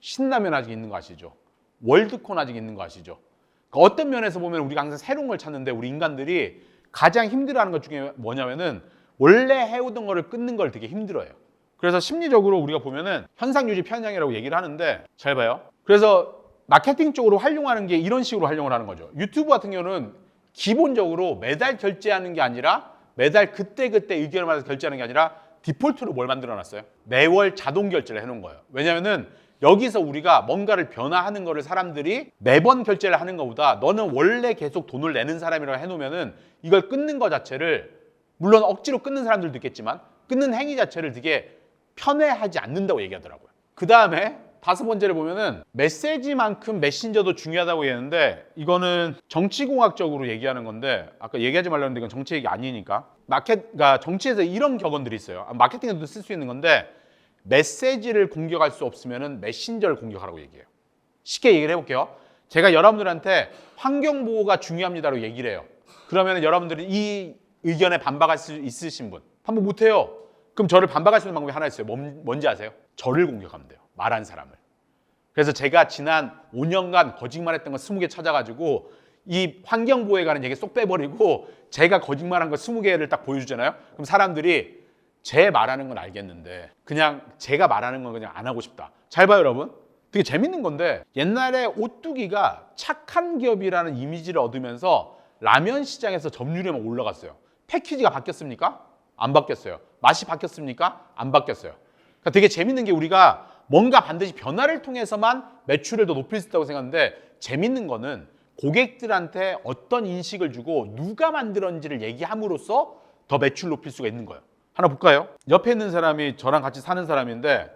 신라면 아직 있는 거 아시죠? 월드콘 아직 있는 거 아시죠? 그러니까 어떤 면에서 보면 우리가 항상 새로운 걸 찾는데 우리 인간들이 가장 힘들어하는 것 중에 뭐냐면은 원래 해오던 거를 끊는 걸 되게 힘들어해요. 그래서 심리적으로 우리가 보면은 현상유지 편향이라고 얘기를 하는데 잘 봐요. 그래서 마케팅 쪽으로 활용하는 게 이런 식으로 활용을 하는 거죠. 유튜브 같은 경우는 기본적으로 매달 결제하는 게 아니라 매달 그때그때 의견을 받아서 결제하는 게 아니라 디폴트로 뭘 만들어 놨어요? 매월 자동 결제를 해놓은 거예요. 왜냐면은 여기서 우리가 뭔가를 변화하는 거를 사람들이 매번 결제를 하는 것보다 너는 원래 계속 돈을 내는 사람이라고 해놓으면은 이걸 끊는 것 자체를 물론 억지로 끊는 사람들도 있겠지만 끊는 행위 자체를 되게 편해하지 않는다고 얘기하더라고요. 그 다음에 5번째를 보면은 메시지만큼 메신저도 중요하다고 얘기했는데 이거는 정치공학적으로 얘기하는 건데 아까 얘기하지 말라고 했는데 이건 정치 얘기 아니니까 그러니까 정치에서 이런 격언들이 있어요. 마케팅에도 쓸 수 있는 건데 메시지를 공격할 수 없으면은 메신저를 공격하라고 얘기해요. 쉽게 얘기를 해볼게요. 제가 여러분들한테 환경보호가 중요합니다라고 얘기를 해요. 그러면 여러분들이 이 의견에 반박할 수 있으신 분 반박 못해요. 그럼 저를 반박할 수 있는 방법이 하나 있어요. 뭔지 아세요? 저를 공격하면 돼요. 말한 사람을. 그래서 제가 지난 5년간 거짓말했던 거 20개 찾아가지고 이 환경보호에 관한 얘기 쏙 빼버리고 제가 거짓말한 거 20개를 딱 보여주잖아요. 그럼 사람들이 제 말하는 건 알겠는데 그냥 제가 말하는 건 그냥 안 하고 싶다. 잘 봐요 여러분. 되게 재밌는 건데 옛날에 오뚜기가 착한 기업이라는 이미지를 얻으면서 라면 시장에서 점유율이 막 올라갔어요. 패키지가 바뀌었습니까? 안 바뀌었어요. 맛이 바뀌었습니까? 안 바뀌었어요. 그러니까 되게 재밌는 게 우리가 뭔가 반드시 변화를 통해서만 매출을 더 높일 수 있다고 생각하는데 재밌는 거는 고객들한테 어떤 인식을 주고 누가 만들었는지를 얘기함으로써 더 매출 높일 수가 있는 거예요. 하나 볼까요? 옆에 있는 사람이 저랑 같이 사는 사람인데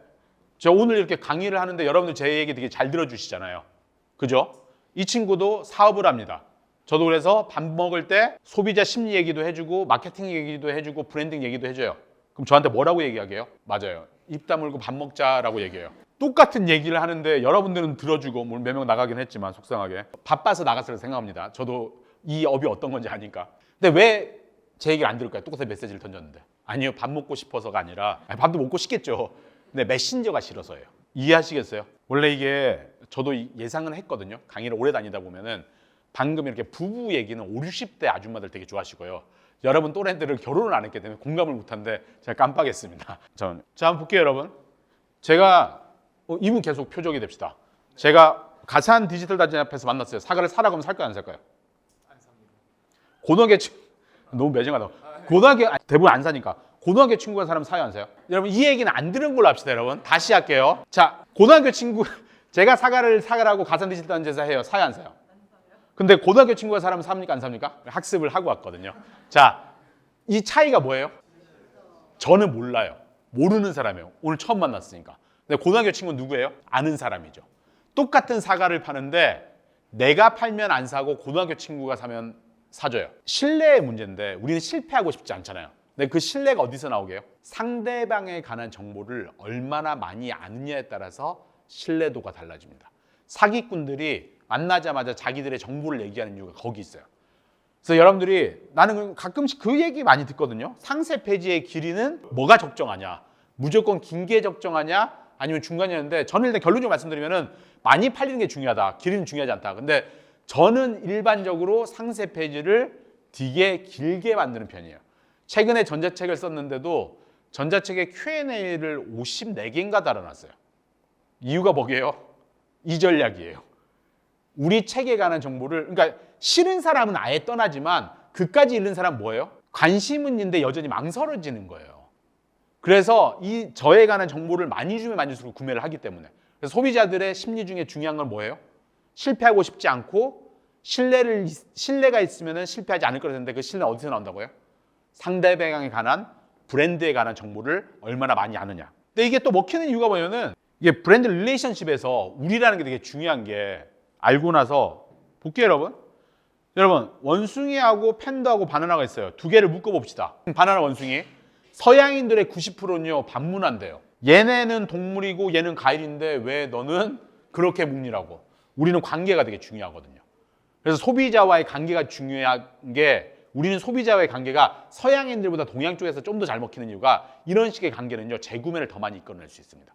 저 오늘 이렇게 강의를 하는데 여러분들 제 얘기 되게 잘 들어주시잖아요. 그죠? 이 친구도 사업을 합니다. 저도 그래서 밥 먹을 때 소비자 심리 얘기도 해주고 마케팅 얘기도 해주고 브랜딩 얘기도 해줘요. 그럼 저한테 뭐라고 얘기하게요? 맞아요. 입 다물고 밥 먹자라고 얘기해요. 똑같은 얘기를 하는데 여러분들은 들어주고 물론 몇 명 나가긴 했지만 속상하게 바빠서 나갔을 생각합니다. 저도 이 업이 어떤 건지 아니까. 근데 왜 제 얘기를 안 들을까요? 똑같은 메시지를 던졌는데. 아니요. 밥 먹고 싶어서가 아니라 밥도 먹고 싶겠죠. 근데 메신저가 싫어서예요. 이해하시겠어요? 원래 이게 저도 예상은 했거든요. 강의를 오래 다니다 보면은 방금 이렇게 부부 얘기는 5, 60대 아줌마들 되게 좋아하시고요. 여러분 또래들은 결혼을 안 했기 때문에 공감을 못하는데 제가 깜빡했습니다. 자, 한번 볼게요 여러분. 제가 이분 계속 표적이 됩시다. 제가 가산 디지털 단지 앞에서 만났어요. 사과를 사라고 하면 살까요 안 살까요? 안 삽니다. 고등학교 너무 매정하다. 고등학교 대부분 안 사니까. 고등학교 친구가 사람 사요 안 사요? 여러분 이 얘기는 안 들은 걸로 합시다 여러분. 다시 할게요. 자, 고등학교 친구 제가 사과를 사라고 가산 디지털 단지에서 해요. 사요 안 사요? 근데 고등학교 친구가 사람 삽니까 안 삽니까? 학습을 하고 왔거든요. 자, 이 차이가 뭐예요? 저는 몰라요. 모르는 사람이에요. 오늘 처음 만났으니까. 근데 고등학교 친구는 누구예요? 아는 사람이죠. 똑같은 사과를 파는데 내가 팔면 안 사고 고등학교 친구가 사면 사줘요. 신뢰의 문제인데 우리는 실패하고 싶지 않잖아요. 근데 그 신뢰가 어디서 나오게요? 상대방에 관한 정보를 얼마나 많이 아느냐에 따라서 신뢰도가 달라집니다. 사기꾼들이 만나자마자 자기들의 정보를 얘기하는 이유가 거기 있어요. 그래서 여러분들이 나는 가끔씩 그 얘기 많이 듣거든요. 상세 페이지의 길이는 뭐가 적정하냐? 무조건 긴 게 적정하냐? 아니면 중간이었는데 저는 일단 결론적으로 말씀드리면은 많이 팔리는 게 중요하다. 길이는 중요하지 않다. 근데 저는 일반적으로 상세 페이지를 되게 길게 만드는 편이에요. 최근에 전자책을 썼는데도 전자책에 Q&A를 54개인가 달아놨어요. 이유가 뭐게요? 이 전략이에요. 우리 책에 관한 정보를 그러니까 싫은 사람은 아예 떠나지만 그까지 읽는 사람 뭐예요? 관심은 있는데 여전히 망설여지는 거예요. 그래서 이 저에 관한 정보를 많이 주면 많이 줄수록 구매를 하기 때문에 그래서 소비자들의 심리 중에 중요한 건 뭐예요? 실패하고 싶지 않고 신뢰가 있으면 실패하지 않을 거라 했는데 그 신뢰는 어디서 나온다고요? 상대방에 관한 브랜드에 관한 정보를 얼마나 많이 아느냐. 근데 이게 또 먹히는 이유가 뭐냐면 이게 브랜드 릴레이션십에서 우리라는 게 되게 중요한 게 알고 나서 볼게요 여러분. 여러분 원숭이하고 팬더하고 바나나가 있어요. 두 개를 묶어봅시다. 바나나 원숭이. 서양인들의 90%는요 반문한대요. 얘네는 동물이고 얘는 과일인데 왜 너는 그렇게 묶니라고. 우리는 관계가 되게 중요하거든요. 그래서 소비자와의 관계가 중요한 게 우리는 소비자와의 관계가 서양인들보다 동양 쪽에서 좀 더 잘 먹히는 이유가 이런 식의 관계는요. 재구매를 더 많이 이끌어낼 수 있습니다.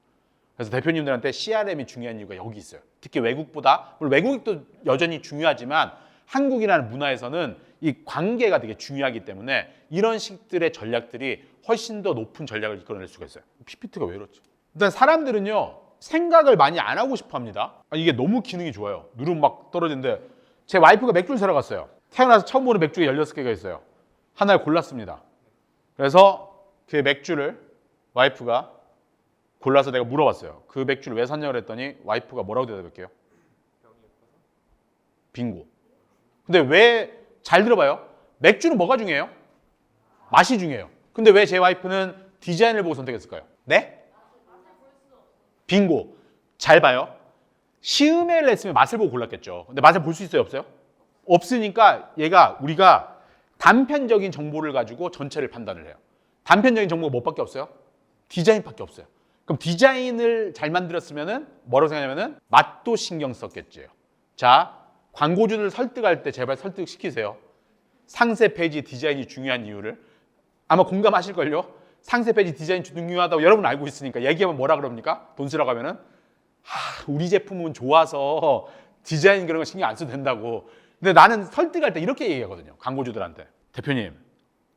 그래서 대표님들한테 CRM이 중요한 이유가 여기 있어요. 특히 외국보다 물론 외국도 여전히 중요하지만 한국이라는 문화에서는 이 관계가 되게 중요하기 때문에 이런 식들의 전략들이 훨씬 더 높은 전략을 이끌어낼 수가 있어요. PPT가 왜 이렇지? 일단 사람들은요. 생각을 많이 안 하고 싶어 합니다. 이게 너무 기능이 좋아요. 누르면 막 떨어지는데 제 와이프가 맥주를 사러 갔어요. 태어나서 처음 보는 맥주가 16개가 있어요. 하나를 골랐습니다. 그래서 그 맥주를 와이프가 골라서 내가 물어봤어요. 그 맥주를 왜 샀냐고 그랬더니 와이프가 뭐라고 대답할게요? 빙고. 근데 왜, 잘 들어봐요. 맥주는 뭐가 중요해요? 맛이 중요해요. 근데 왜 제 와이프는 디자인을 보고 선택했을까요? 네? 빙고. 잘 봐요. 시음회를 했으면 맛을 보고 골랐겠죠. 근데 맛을 볼 수 있어요? 없어요? 없으니까 얘가 우리가 단편적인 정보를 가지고 전체를 판단을 해요. 단편적인 정보가 뭐밖에 없어요? 디자인밖에 없어요. 그럼 디자인을 잘 만들었으면은 뭐라고 생각하냐면은 맛도 신경 썼겠지요. 자, 광고주를 설득할 때 제발 설득시키세요. 상세 페이지 디자인이 중요한 이유를 아마 공감하실걸요? 상세 페이지 디자인 중요하다고 여러분 알고 있으니까 얘기하면 뭐라 그럽니까? 돈 쓰라고 하면은 우리 제품은 좋아서 디자인 그런 거 신경 안 써도 된다고. 근데 나는 설득할 때 이렇게 얘기하거든요. 광고주들한테.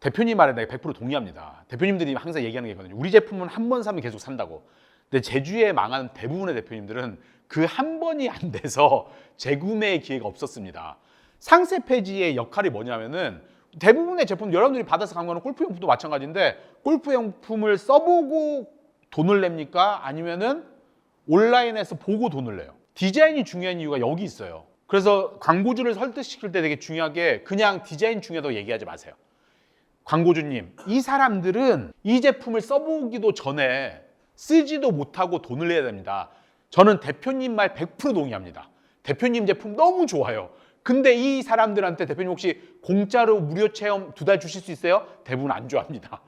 대표님 말에 내가 100% 동의합니다. 대표님들이 항상 얘기하는 게 있거든요. 우리 제품은 한 번 사면 계속 산다고. 근데 제주에 망한 대부분의 대표님들은 그 한 번이 안 돼서 재구매의 기회가 없었습니다. 상세 페이지의 역할이 뭐냐면은 대부분의 제품 여러분들이 받아서 간 거는 골프용품도 마찬가지인데 골프용품을 써보고 돈을 냅니까? 아니면은 온라인에서 보고 돈을 내요. 디자인이 중요한 이유가 여기 있어요. 그래서 광고주를 설득시킬 때 되게 중요하게 그냥 디자인 중요하다고 얘기하지 마세요. 광고주님, 이 사람들은 이 제품을 써보기도 전에 쓰지도 못하고 돈을 내야 됩니다. 저는 대표님 말 100% 동의합니다. 대표님 제품 너무 좋아요. 근데 이 사람들한테 대표님 혹시 공짜로 무료 체험 2달 주실 수 있어요? 대부분 안 좋아합니다.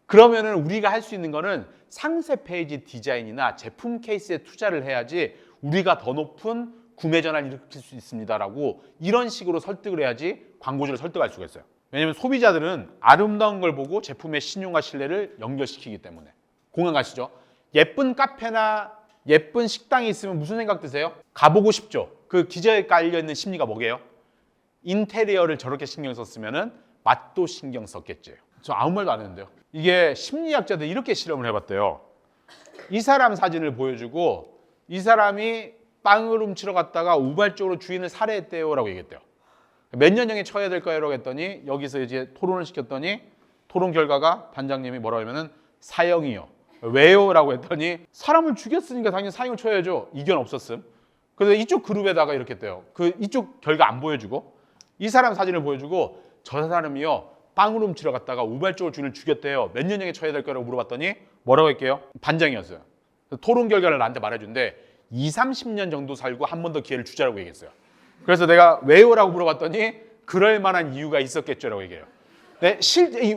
그러면은 우리가 할 수 있는 거는 상세 페이지 디자인이나 제품 케이스에 투자를 해야지 우리가 더 높은 구매 전환을 일으킬 수 있습니다라고 이런 식으로 설득을 해야지 광고주를 설득할 수가 있어요. 왜냐하면 소비자들은 아름다운 걸 보고 제품의 신용과 신뢰를 연결시키기 때문에. 공감 가시죠? 예쁜 카페나 예쁜 식당이 있으면 무슨 생각 드세요? 가보고 싶죠? 그 기저에 깔려있는 심리가 뭐게요? 인테리어를 저렇게 신경 썼으면 맛도 신경 썼겠죠. 저 아무 말도 안 했는데요. 이게 심리학자들이 이렇게 실험을 해봤대요. 이 사람 사진을 보여주고 이 사람이 빵을 훔치러 갔다가 우발적으로 주인을 살해했대요라고 얘기했대요. 몇 년형에 처해야 될까요라고 했더니 여기서 이제 토론을 시켰더니 토론 결과가 반장님이 뭐라고 하면은 사형이요. 왜요?라고 했더니 사람을 죽였으니까 당연히 사형을 쳐야죠. 이견 없었음. 그래서 이쪽 그룹에다가 이렇게 했대요. 그 이쪽 결과 안 보여주고 이 사람 사진을 보여주고 저 사람이요 빵을 훔치러 갔다가 우발적으로 주인을 죽였대요. 몇 년형에 처해야 될까라고 물어봤더니 뭐라고 할게요? 반장이었어요. 토론 결과를 나한테 말해준대. 30년 정도 살고 한 번 더 기회를 주자라고 얘기했어요. 그래서 내가 왜요라고 물어봤더니 그럴 만한 이유가 있었겠죠라고 얘기해요. 네,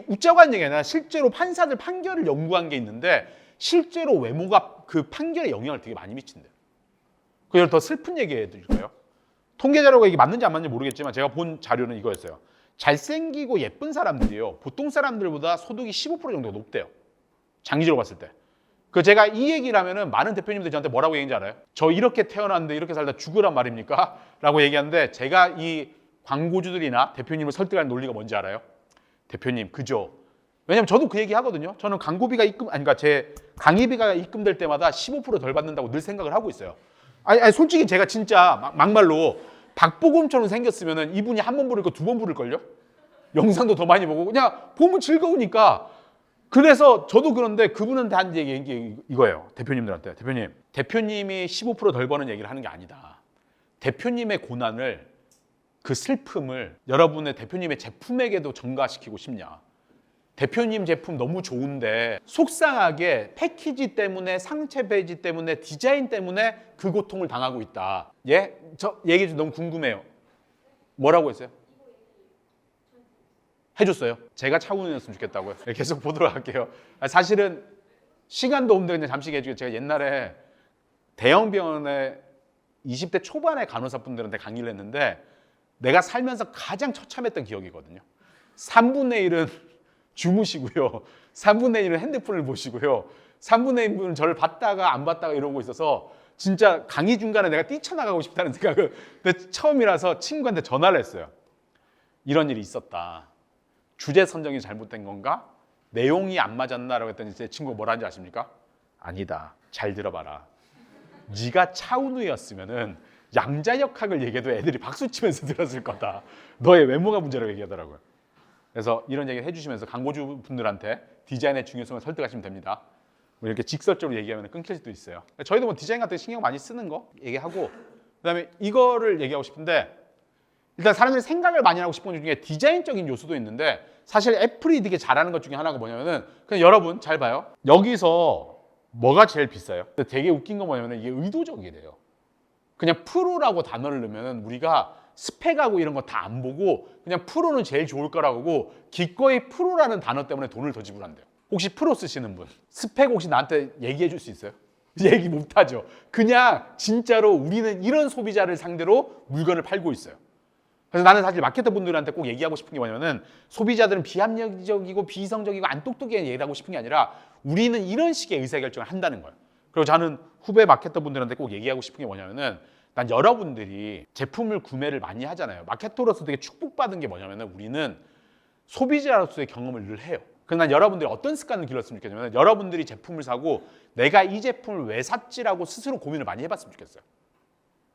웃자고 한 얘기 아니라 실제로 판사들 판결을 연구한 게 있는데 실제로 외모가 그 판결에 영향을 되게 많이 미친대요. 그걸 더 슬픈 얘기 해드릴까요? 통계 자료가 이게 맞는지 안 맞는지 모르겠지만 제가 본 자료는 이거였어요. 잘생기고 예쁜 사람들이요. 보통 사람들보다 소득이 15% 정도 높대요. 장기적으로 봤을 때. 그 제가 이 얘기를 하면은 많은 대표님들이 저한테 뭐라고 얘기하는지 알아요? 저 이렇게 태어났는데 이렇게 살다 죽으란 말입니까? 라고 얘기하는데 제가 이 광고주들이나 대표님을 설득하는 논리가 뭔지 알아요? 대표님 그죠? 왜냐면 저도 그 얘기 하거든요. 저는 광고비가 그러니까 제 강의비가 입금될 때마다 15%덜 받는다고 늘 생각을 하고 있어요. 아니 솔직히 제가 진짜 막말로 박보검처럼 생겼으면은 이분이 한 번 부를 거 2번 부를걸요? 영상도 더 많이 보고 그냥 보면 즐거우니까. 그래서 저도 그런데 그분한테 한 얘기 이거예요. 대표님들한테. 대표님이 15%덜 버는 얘기를 하는 게 아니다. 대표님의 고난을 그 슬픔을 여러분의 대표님의 제품에게도 전가시키고 싶냐. 대표님 제품 너무 좋은데 속상하게 패키지 때문에 상체 페이지 때문에 디자인 때문에 그 고통을 당하고 있다. 예? 저 얘기 좀 너무 궁금해요. 뭐라고 했어요? 해줬어요. 제가 차분했으면 좋겠다고요. 계속 보도록 할게요. 사실은 시간도 없는데 그냥 잠시 해주고 제가 옛날에 대형 병원에 20대 초반의 간호사분들한테 강의를 했는데 내가 살면서 가장 처참했던 기억이거든요. 3분의 1은 주무시고요. 3분의 1은 핸드폰을 보시고요. 3분의 1은 저를 봤다가 안 봤다가 이러고 있어서 진짜 강의 중간에 내가 뛰쳐나가고 싶다는 생각을 근데 처음이라서 친구한테 전화를 했어요. 이런 일이 있었다. 주제 선정이 잘못된 건가? 내용이 안 맞았나라고 했더니 제 친구가 뭐라는지 아십니까? 아니다. 잘 들어봐라. 네가 차은우였으면은 양자역학을 얘기해도 애들이 박수치면서 들었을 거다. 너의 외모가 문제라고 얘기하더라고요. 그래서 이런 얘기를 해주시면서 광고주 분들한테 디자인의 중요성을 설득하시면 됩니다. 뭐 이렇게 직설적으로 얘기하면 끊길 수도 있어요. 저희도 뭐 디자인 같은 거 신경 많이 쓰는 거 얘기하고 그다음에 이거를 얘기하고 싶은데 일단 사람들이 생각을 많이 하고 싶은 것 중에 디자인적인 요소도 있는데 사실 애플이 되게 잘하는 것 중에 하나가 뭐냐면은 그냥 여러분 잘 봐요. 여기서 뭐가 제일 비싸요? 되게 웃긴 건 뭐냐면 이게 의도적이래요. 그냥 프로라고 단어를 넣으면 우리가 스펙하고 이런 거 다 안 보고 그냥 프로는 제일 좋을 거라고 하고 기꺼이 프로라는 단어 때문에 돈을 더 지불한대요. 혹시 프로 쓰시는 분 스펙 혹시 나한테 얘기해 줄 수 있어요? 얘기 못하죠. 그냥 진짜로 우리는 이런 소비자를 상대로 물건을 팔고 있어요. 그래서 나는 사실 마케터 분들한테 꼭 얘기하고 싶은 게 뭐냐면은 소비자들은 비합리적이고 비이성적이고 안 똑똑해 얘기하고 싶은 게 아니라 우리는 이런 식의 의사결정을 한다는 거예요. 그리고 저는 후배 마케터 분들한테 꼭 얘기하고 싶은 게 뭐냐면은 난 여러분들이 제품을 구매를 많이 하잖아요. 마케터로서 되게 축복받은 게 뭐냐면은 우리는 소비자로서의 경험을 늘 해요. 그래서 난 여러분들이 어떤 습관을 길렀으면 좋겠냐면 여러분들이 제품을 사고 내가 이 제품을 왜 샀지라고 스스로 고민을 많이 해봤으면 좋겠어요.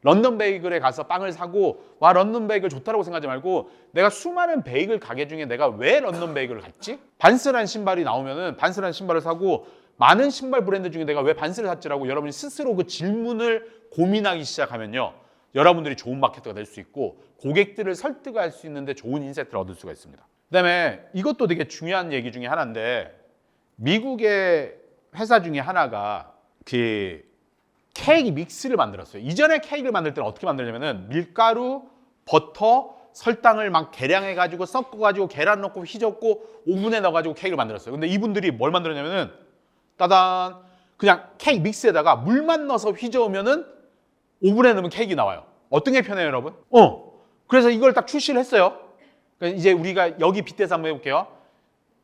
런던 베이글에 가서 빵을 사고 와 런던 베이글 좋다라고 생각하지 말고 내가 수많은 베이글 가게 중에 내가 왜 런던 베이글을 갔지? 반스란 신발이 나오면은 반스란 신발을 사고 많은 신발 브랜드 중에 내가 왜 반스를 샀지라고 여러분이 스스로 그 질문을 고민하기 시작하면요. 여러분들이 좋은 마케터가 될 수 있고 고객들을 설득할 수 있는데 좋은 인사이트를 얻을 수가 있습니다. 그다음에 이것도 되게 중요한 얘기 중에 하나인데 미국의 회사 중에 하나가 그 케이크 믹스를 만들었어요. 이전에 케이크를 만들 때는 어떻게 만들냐면은 밀가루, 버터, 설탕을 막 계량해가지고 섞어가지고 계란 넣고 휘젓고 오븐에 넣어가지고 케이크를 만들었어요. 근데 이분들이 뭘 만들었냐면은 따단 그냥 케이크 믹스에다가 물만 넣어서 휘저으면은 오븐에 넣으면 케이크 나와요. 어떤 게 편해요, 여러분? 그래서 이걸 딱 출시를 했어요. 그러니까 이제 우리가 여기 빗대서 한번 해볼게요.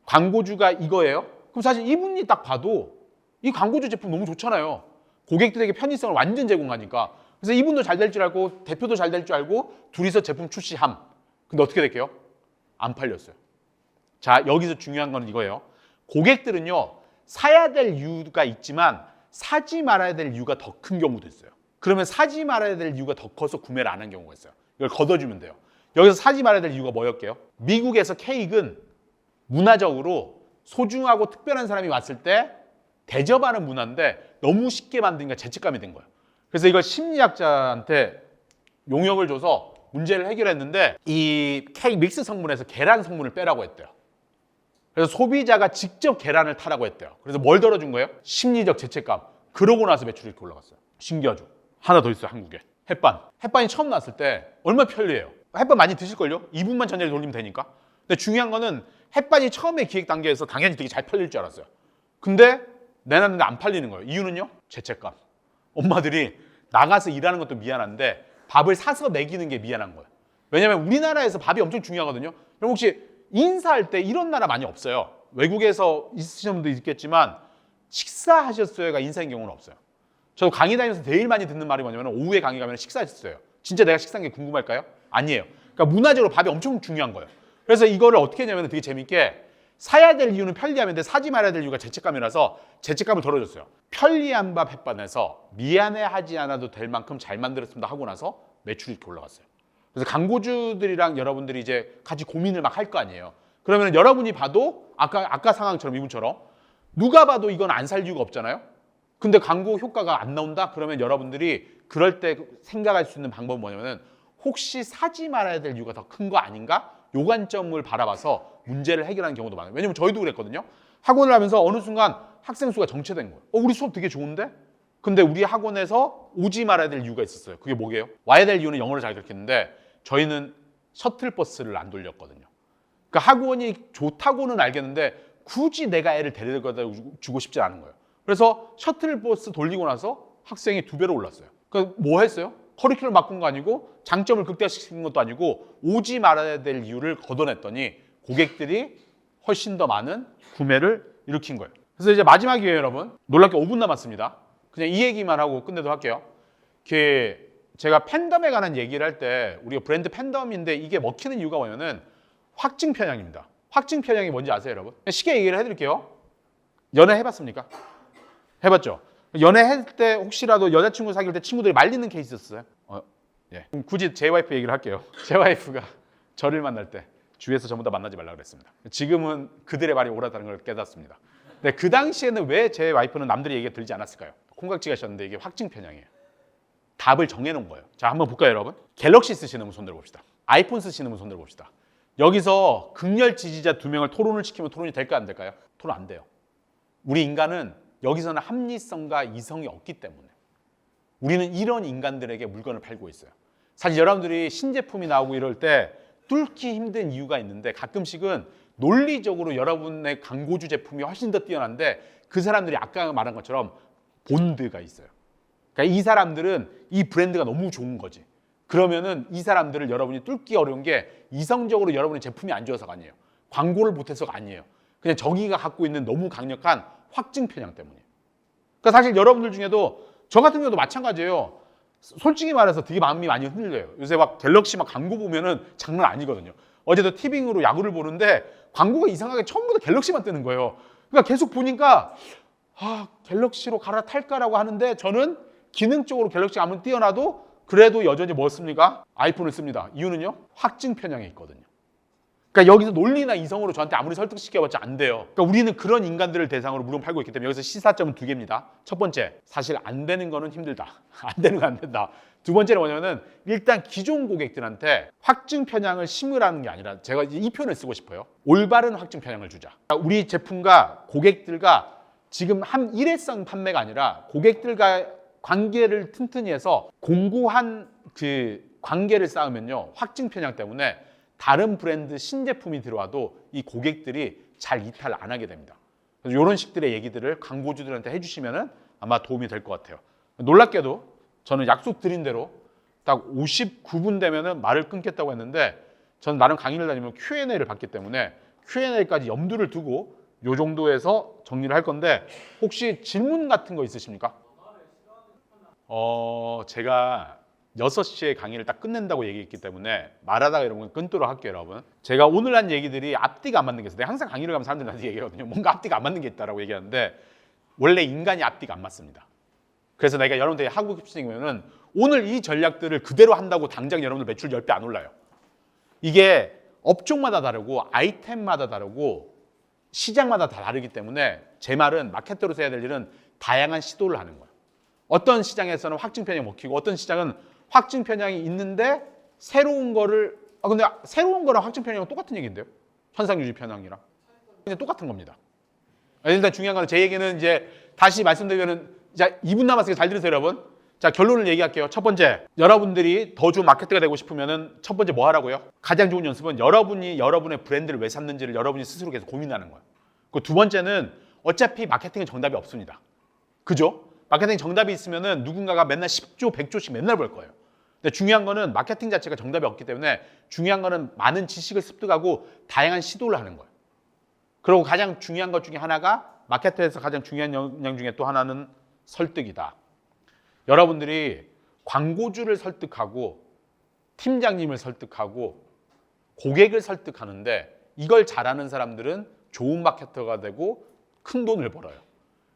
광고주가 이거예요. 그럼 사실 이분이 딱 봐도 이 광고주 제품 너무 좋잖아요. 고객들에게 편의성을 완전 제공하니까. 그래서 이분도 잘 될 줄 알고 대표도 잘 될 줄 알고 둘이서 제품 출시함. 근데 어떻게 될게요? 안 팔렸어요. 자, 여기서 중요한 건 이거예요. 고객들은요. 사야 될 이유가 있지만 사지 말아야 될 이유가 더 큰 경우도 있어요. 그러면 사지 말아야 될 이유가 더 커서 구매를 안 한 경우가 있어요. 이걸 걷어주면 돼요. 여기서 사지 말아야 될 이유가 뭐였게요? 미국에서 케이크는 문화적으로 소중하고 특별한 사람이 왔을 때 대접하는 문화인데 너무 쉽게 만드니까 죄책감이 된 거예요. 그래서 이걸 심리학자한테 용역을 줘서 문제를 해결했는데 이 케이크 믹스 성분에서 계란 성분을 빼라고 했대요. 그래서 소비자가 직접 계란을 타라고 했대요. 그래서 뭘 덜어준 거예요? 심리적 죄책감. 그러고 나서 매출이 이렇게 올라갔어요. 신기하죠? 하나 더 있어요, 한국에. 햇반. 햇반이 처음 나왔을 때 얼마나 편리해요. 햇반 많이 드실걸요? 2분만 전자레인지 돌리면 되니까. 근데 중요한 거는 햇반이 처음에 기획 단계에서 당연히 되게 잘 팔릴 줄 알았어요. 근데 내놨는데 안 팔리는 거예요. 이유는요? 죄책감. 엄마들이 나가서 일하는 것도 미안한데 밥을 사서 먹이는 게 미안한 거예요. 왜냐면 우리나라에서 밥이 엄청 중요하거든요. 그럼 혹시 인사할 때 이런 나라 많이 없어요. 외국에서 있으신 분도 있겠지만 식사하셨어요가 인사인 경우는 없어요. 저도 강의 다니면서 제일 많이 듣는 말이 뭐냐면 오후에 강의 가면 식사했어요. 진짜 내가 식사한 게 궁금할까요? 아니에요. 그러니까 문화적으로 밥이 엄청 중요한 거예요. 그래서 이거를 어떻게 했냐면 되게 재밌게 사야 될 이유는 편리함인데 사지 말아야 될 이유가 죄책감이라서 죄책감을 덜어줬어요. 편리한 밥 햇반에서 미안해하지 않아도 될 만큼 잘 만들었습니다 하고 나서 매출이 이렇게 올라갔어요. 그래서 광고주들이랑 여러분들이 이제 같이 고민을 막 할 거 아니에요. 그러면 여러분이 봐도 아까 상황처럼 이분처럼 누가 봐도 이건 안 살 이유가 없잖아요. 근데 광고 효과가 안 나온다? 그러면 여러분들이 그럴 때 생각할 수 있는 방법은 뭐냐면은 혹시 사지 말아야 될 이유가 더 큰 거 아닌가? 요 관점을 바라봐서 문제를 해결하는 경우도 많아요. 왜냐면 저희도 그랬거든요. 학원을 하면서 어느 순간 학생 수가 정체된 거예요. 우리 수업 되게 좋은데? 근데 우리 학원에서 오지 말아야 될 이유가 있었어요. 그게 뭐게요? 와야 될 이유는 영어를 잘 가르치는데 저희는 셔틀버스를 안 돌렸거든요. 그러니까 학원이 좋다고는 알겠는데 굳이 내가 애를 데려다 주고 싶지 않은 거예요. 그래서 셔틀버스 돌리고 나서 학생이 2배로 올랐어요. 그러니까 뭐 했어요? 커리큘럼 바꾼 거 아니고 장점을 극대화시킨 것도 아니고 오지 말아야 될 이유를 걷어냈더니 고객들이 훨씬 더 많은 구매를 일으킨 거예요. 그래서 이제 마지막이에요, 여러분. 놀랍게 5분 남았습니다. 그냥 이 얘기만 하고 끝내도록 할게요. 제가 팬덤에 관한 얘기를 할 때 우리가 브랜드 팬덤인데 이게 먹히는 이유가 뭐냐면 확증 편향입니다. 확증 편향이 뭔지 아세요, 여러분? 쉽게 얘기를 해드릴게요. 연애 해봤습니까? 해봤죠? 연애할 때 혹시라도 여자친구 사귈 때 친구들이 말리는 케이스 있었어요? 예. 그럼 굳이 제 와이프 얘기를 할게요. 제 와이프가 저를 만날 때 주위에서 전부 다 만나지 말라고 그랬습니다. 지금은 그들의 말이 옳았다는 걸 깨닫습니다. 근데 그 당시에는 왜 제 와이프는 남들의 얘기가 들리지 않았을까요? 콩깍지가 셨는데 이게 확증 편향이에요. 답을 정해놓은 거예요. 자, 한번 볼까요, 여러분? 갤럭시 쓰시는 분 손들어 봅시다. 아이폰 쓰시는 분 손들어 봅시다. 여기서 극렬 지지자 2명을 토론을 시키면 토론이 될까요, 안 될까요? 토론 안 돼요. 우리 인간은 여기서는 합리성과 이성이 없기 때문에 우리는 이런 인간들에게 물건을 팔고 있어요. 사실 여러분들이 신제품이 나오고 이럴 때 뚫기 힘든 이유가 있는데 가끔씩은 논리적으로 여러분의 광고주 제품이 훨씬 더 뛰어난데 그 사람들이 아까 말한 것처럼 본드가 있어요. 그러니까 이 사람들은 이 브랜드가 너무 좋은 거지. 그러면은 이 사람들을 여러분이 뚫기 어려운 게 이성적으로 여러분의 제품이 안 좋아서가 아니에요. 광고를 못해서가 아니에요. 그냥 저기가 갖고 있는 너무 강력한 확증 편향 때문이에요. 그러니까 사실 여러분들 중에도 저 같은 경우도 마찬가지예요. 솔직히 말해서 되게 마음이 많이 흔들려요. 요새 막 갤럭시 막 광고 보면은 장난 아니거든요. 어제도 티빙으로 야구를 보는데 광고가 이상하게 처음부터 갤럭시만 뜨는 거예요. 그러니까 계속 보니까 갤럭시로 갈아탈까라고 하는데 저는 기능적으로 갤럭시가 아무리 뛰어나도 그래도 여전히 뭐 씁니까? 아이폰을 씁니다. 이유는요? 확증 편향이 있거든요. 그러니까 여기서 논리나 이성으로 저한테 아무리 설득시켜봤자 안 돼요. 그러니까 우리는 그런 인간들을 대상으로 물건 팔고 있기 때문에 여기서 시사점은 2개입니다. 첫 번째, 사실 안 되는 거는 힘들다. 안 되는 건 안 된다. 두 번째는 뭐냐면은 일단 기존 고객들한테 확증 편향을 심으라는 게 아니라 제가 이 표현을 쓰고 싶어요. 올바른 확증 편향을 주자. 그러니까 우리 제품과 고객들과 지금 한 일회성 판매가 아니라 고객들과 관계를 튼튼히 해서 공고한 그 관계를 쌓으면요. 확증 편향 때문에 다른 브랜드 신제품이 들어와도 이 고객들이 잘 이탈 안 하게 됩니다. 그래서 이런 식들의 얘기들을 광고주들한테 해주시면 아마 도움이 될 것 같아요. 놀랍게도 저는 약속드린 대로 딱 59분 되면 말을 끊겠다고 했는데 저는 나름 강의를 다니면 Q&A를 받기 때문에 Q&A까지 염두를 두고 이 정도에서 정리를 할 건데 혹시 질문 같은 거 있으십니까? 제가 6시에 강의를 딱 끝낸다고 얘기했기 때문에 말하다가 이런 건 끊도록 할게요, 여러분. 제가 오늘 한 얘기들이 앞뒤가 안 맞는 게 있어요. 내가 항상 강의를 가면 사람들이 나한테 얘기하거든요. 뭔가 앞뒤가 안 맞는 게 있다라고 얘기하는데 원래 인간이 앞뒤가 안 맞습니다. 그래서 내가 여러분들이 하고 싶으신 거는 오늘 이 전략들을 그대로 한다고 당장 여러분들 매출 10배 안 올라요. 이게 업종마다 다르고 아이템마다 다르고 시장마다 다 다르기 때문에 제 말은 마케터로서 해야 될 일은 다양한 시도를 하는 거예요. 어떤 시장에서는 확증 편향이 먹히고 어떤 시장은 확증 편향이 있는데 새로운 거를 근데 새로운 거랑 확증 편향은 똑같은 얘기인데요. 현상 유지 편향이랑 그냥 똑같은 겁니다. 일단 중요한 건 제 얘기는 이제 다시 말씀드리면은 자 2분 남았으니까 잘 들으세요, 여러분. 자 결론을 얘기할게요. 첫 번째, 여러분들이 더 좋은 마케터가 되고 싶으면은 첫 번째 뭐 하라고요? 가장 좋은 연습은 여러분이 여러분의 브랜드를 왜 샀는지를 여러분이 스스로 계속 고민하는 거예요. 그 두 번째는 어차피 마케팅은 정답이 없습니다. 그죠? 마케팅 정답이 있으면은 누군가가 맨날 10조, 100조씩 맨날 벌 거예요. 근데 중요한 거는 마케팅 자체가 정답이 없기 때문에 중요한 거는 많은 지식을 습득하고 다양한 시도를 하는 거예요. 그리고 가장 중요한 것 중에 하나가 마케터에서 가장 중요한 역량 중에 또 하나는 설득이다. 여러분들이 광고주를 설득하고 팀장님을 설득하고 고객을 설득하는데 이걸 잘하는 사람들은 좋은 마케터가 되고 큰 돈을 벌어요.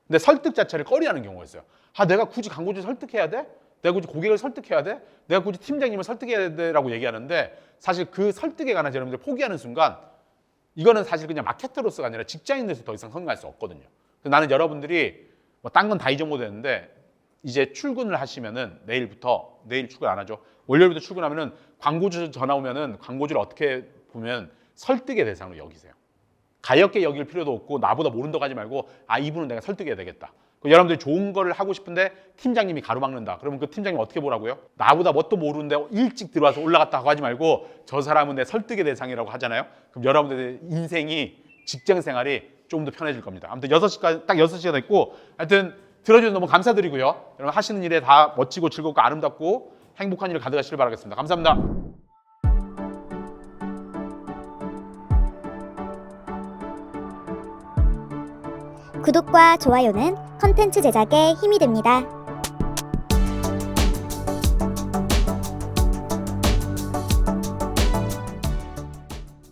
근데 설득 자체를 꺼리하는 경우가 있어요. 내가 굳이 광고주 설득해야 돼? 내가 굳이 고객을 설득해야 돼? 내가 굳이 팀장님을 설득해야 돼? 라고 얘기하는데 사실 그 설득에 관한 여러분들 포기하는 순간 이거는 사실 그냥 마케터로서가 아니라 직장인으로서 더 이상 성공할 수 없거든요. 나는 여러분들이 뭐 딴 건 다 잊어먹었는데 이제 출근을 하시면은 내일 출근 안 하죠. 월요일부터 출근하면은 광고주 전화 오면은 광고주를 어떻게 보면 설득의 대상으로 여기세요. 가볍게 여길 필요도 없고 나보다 모른다고 하지 말고 이분은 내가 설득해야 되겠다. 여러분들이 좋은 거를 하고 싶은데 팀장님이 가로막는다. 그러면 그 팀장님 어떻게 보라고요? 나보다 뭣도 모르는데 일찍 들어와서 올라갔다 하고 하지 말고 저 사람은 내 설득의 대상이라고 하잖아요. 그럼 여러분들의 인생이 직장 생활이 좀 더 편해질 겁니다. 아무튼 6시까지 딱 6시가 됐고 하여튼 들어주셔서 너무 감사드리고요. 여러분 하시는 일에 다 멋지고 즐겁고 아름답고 행복한 일 가득하시길 바라겠습니다. 감사합니다. 구독과 좋아요는 컨텐츠 제작에 힘이 됩니다.